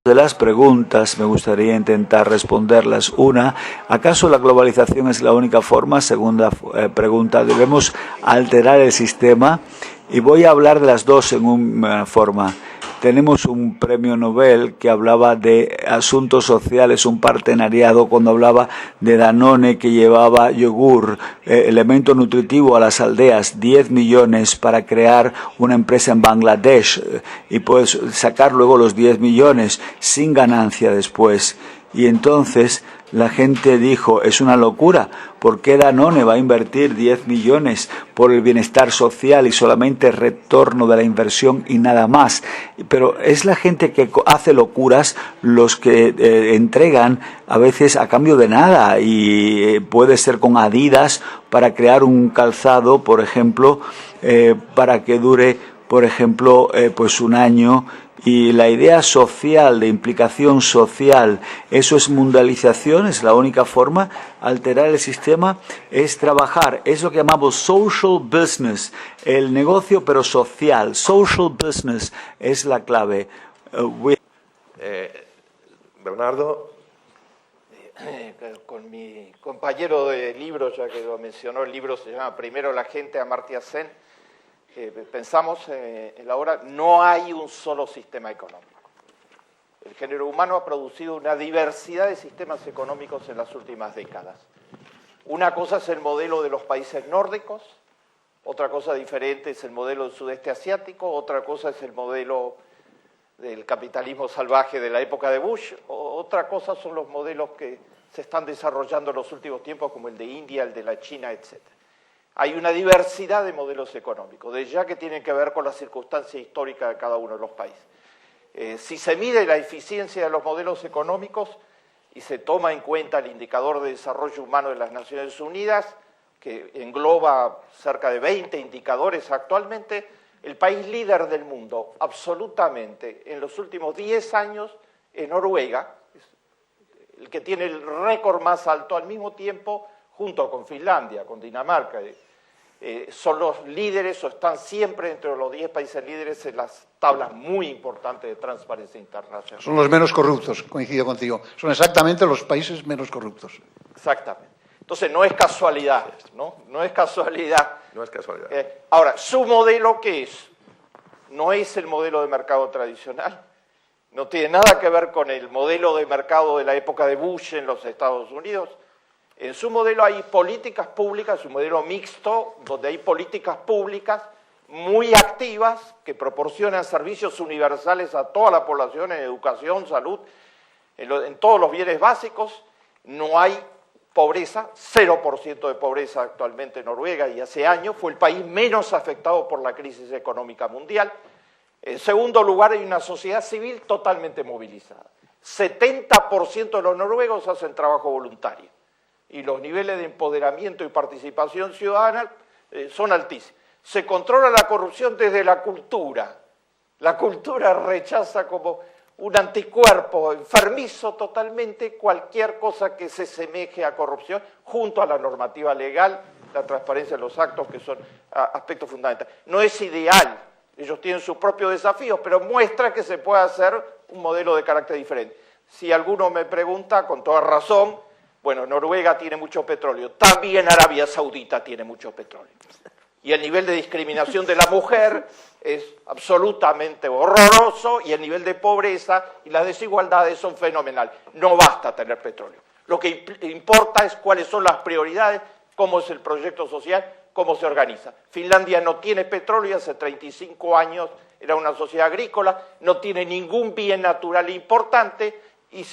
[SPEAKER 10] De las preguntas me gustaría intentar responderlas. Una, ¿acaso la globalización es la única forma? Segunda pregunta, ¿debemos alterar el sistema? Y voy a hablar de las dos en una forma. Tenemos un premio Nobel que hablaba de asuntos sociales, un partenariado, cuando hablaba de Danone, que llevaba yogur, elemento nutritivo a las aldeas, 10 millones para crear una empresa en Bangladesh, y puedes sacar luego los 10 millones sin ganancia después. Y entonces la gente dijo, es una locura, ¿por qué Danone va a invertir 10 millones por el bienestar social y solamente retorno de la inversión y nada más? Pero es la gente que hace locuras los que entregan a veces a cambio de nada, y puede ser con Adidas para crear un calzado, por ejemplo, para que dure, por ejemplo, pues un año. Y la idea social, de implicación social, eso es mundialización, es la única forma. Alterar el sistema es trabajar, es lo que llamamos social business, el negocio pero social. Social business es la clave.
[SPEAKER 9] Bernardo.
[SPEAKER 8] Con mi compañero de libro, ya que lo mencionó, el libro se llama Primero la gente, Amartya Sen. Pensamos en la obra, no hay un solo sistema económico. El género humano ha producido una diversidad de sistemas económicos en las últimas décadas. Una cosa es el modelo de los países nórdicos, otra cosa diferente es el modelo del sudeste asiático, otra cosa es el modelo del capitalismo salvaje de la época de Bush, otra cosa son los modelos que se están desarrollando en los últimos tiempos, como el de India, el de la China, etc. Hay una diversidad de modelos económicos, de ya que tienen que ver con la circunstancia histórica de cada uno de los países. Si se mide la eficiencia de los modelos económicos y se toma en cuenta el indicador de desarrollo humano de las Naciones Unidas, que engloba cerca de 20 indicadores actualmente, el país líder del mundo, absolutamente, en los últimos 10 años, es Noruega, el que tiene el récord más alto, al mismo tiempo, junto con Finlandia, con Dinamarca. Son los líderes o están siempre entre los 10 países líderes en las tablas muy importantes de Transparencia Internacional.
[SPEAKER 2] Son los menos corruptos, coincido contigo. Son exactamente los países menos corruptos.
[SPEAKER 8] Exactamente. Entonces no es casualidad, ¿no? No es casualidad.
[SPEAKER 9] No es casualidad.
[SPEAKER 8] Ahora, ¿su modelo qué es? No es el modelo de mercado tradicional. No tiene nada que ver con el modelo de mercado de la época de Bush en los Estados Unidos. En su modelo hay políticas públicas, un modelo mixto, donde hay políticas públicas muy activas que proporcionan servicios universales a toda la población en educación, salud, en todos los bienes básicos. No hay pobreza, 0% de pobreza actualmente en Noruega, y hace años fue el país menos afectado por la crisis económica mundial. En segundo lugar, hay una sociedad civil totalmente movilizada. 70% de los noruegos hacen trabajo voluntario. Y los niveles de empoderamiento y participación ciudadana son altísimos. Se controla la corrupción desde la cultura. La cultura rechaza como un anticuerpo enfermizo totalmente cualquier cosa que se semeje a corrupción, junto a la normativa legal, la transparencia de los actos, que son aspectos fundamentales. No es ideal, ellos tienen sus propios desafíos, pero muestra que se puede hacer un modelo de carácter diferente. Si alguno me pregunta, con toda razón, bueno, Noruega tiene mucho petróleo, también Arabia Saudita tiene mucho petróleo. Y el nivel de discriminación de la mujer es absolutamente horroroso, y el nivel de pobreza y las desigualdades son fenomenales. No basta tener petróleo. Lo que importa es cuáles son las prioridades, cómo es el proyecto social, cómo se organiza. Finlandia no tiene petróleo, hace 35 años era una sociedad agrícola, no tiene ningún bien natural importante, y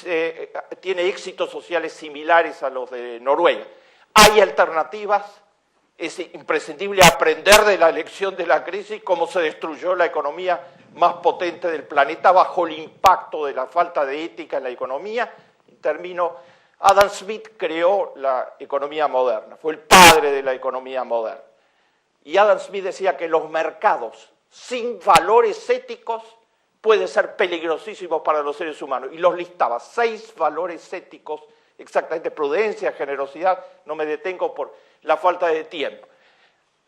[SPEAKER 8] tiene éxitos sociales similares a los de Noruega. Hay alternativas, es imprescindible aprender de la lección de la crisis, cómo se destruyó la economía más potente del planeta bajo el impacto de la falta de ética en la economía. Adam Smith creó la economía moderna, fue el padre de la economía moderna. Y Adam Smith decía que los mercados sin valores éticos puede ser peligrosísimo para los seres humanos, y los listaba, 6 valores éticos, exactamente: prudencia, generosidad, no me detengo por la falta de tiempo.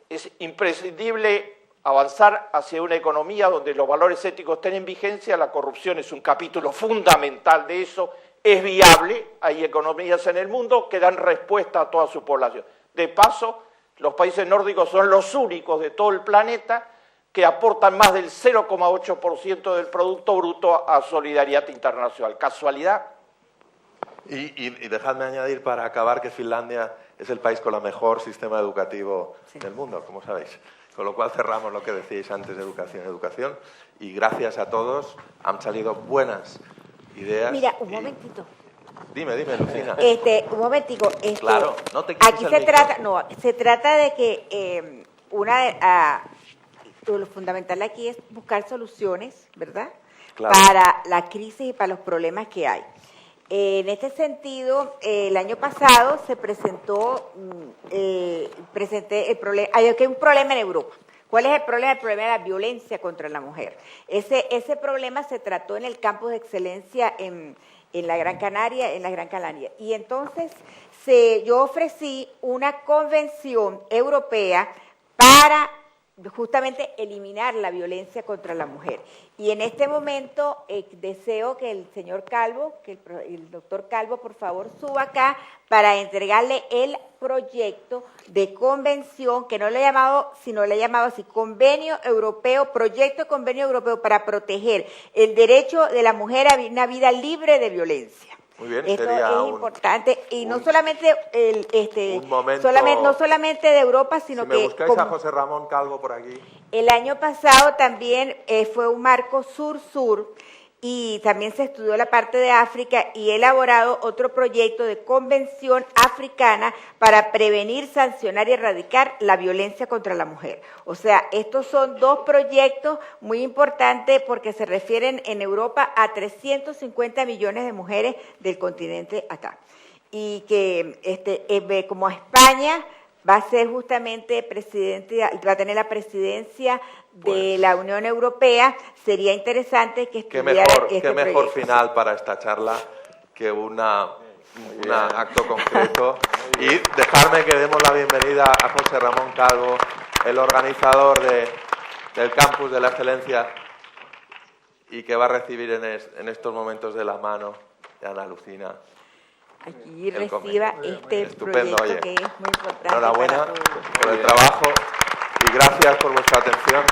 [SPEAKER 8] Es imprescindible avanzar hacia una economía donde los valores éticos estén en vigencia. La corrupción es un capítulo fundamental de eso, es viable, hay economías en el mundo que dan respuesta a toda su población. De paso, los países nórdicos son los únicos de todo el planeta que aportan más del 0,8% del Producto Bruto a solidaridad internacional. ¿Casualidad?
[SPEAKER 9] Y dejadme añadir para acabar que Finlandia es el país con el mejor sistema educativo del mundo, como sabéis. Con lo cual cerramos lo que decíais antes de educación. Y gracias a todos han salido buenas ideas.
[SPEAKER 6] Mira, un momentito.
[SPEAKER 9] Dime, Lucina.
[SPEAKER 6] Un momentico.
[SPEAKER 9] Claro, no te quites
[SPEAKER 6] aquí se trata de que lo fundamental aquí es buscar soluciones, ¿verdad?
[SPEAKER 9] Claro.
[SPEAKER 6] Para la crisis y para los problemas que hay. En este sentido, el año pasado se presenté el problema, hay un problema en Europa. ¿Cuál es el problema? El problema de la violencia contra la mujer. Ese problema se trató en el campus de excelencia en la Gran Canaria, y entonces yo ofrecí una convención europea para justamente eliminar la violencia contra la mujer. Y en este momento deseo que el señor Calvo, que el doctor Calvo, por favor, suba acá para entregarle el proyecto de convención, que no le he llamado, sino le he llamado así, Convenio Europeo, Proyecto de Convenio Europeo para proteger el derecho de la mujer a una vida libre de violencia.
[SPEAKER 9] Muy bien,
[SPEAKER 6] esto
[SPEAKER 9] sería
[SPEAKER 6] es importante, y no solamente
[SPEAKER 9] un momento,
[SPEAKER 6] no solamente de Europa, sino
[SPEAKER 9] si me buscáis a José Ramón Calvo por aquí.
[SPEAKER 6] El año pasado también fue un marco sur-sur, y también se estudió la parte de África, y he elaborado otro proyecto de convención africana para prevenir, sancionar y erradicar la violencia contra la mujer. O sea, estos son dos proyectos muy importantes porque se refieren en Europa a 350 millones de mujeres del continente acá. Y que como España va a ser justamente presidente, va a tener la presidencia de la Unión Europea, sería interesante que estudiara
[SPEAKER 9] qué mejor final para esta charla que un acto concreto. Y dejarme que demos la bienvenida a José Ramón Calvo, el organizador del Campus de la Excelencia, y que va a recibir en estos momentos de la mano de Ana Lucina.
[SPEAKER 6] Aquí reciba este proyecto,
[SPEAKER 9] oye,
[SPEAKER 6] que es muy importante.
[SPEAKER 9] Enhorabuena por el trabajo y gracias por vuestra atención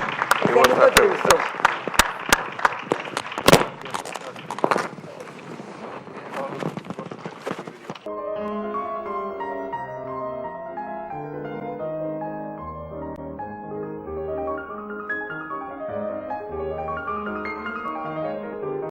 [SPEAKER 9] y vuestras preguntas.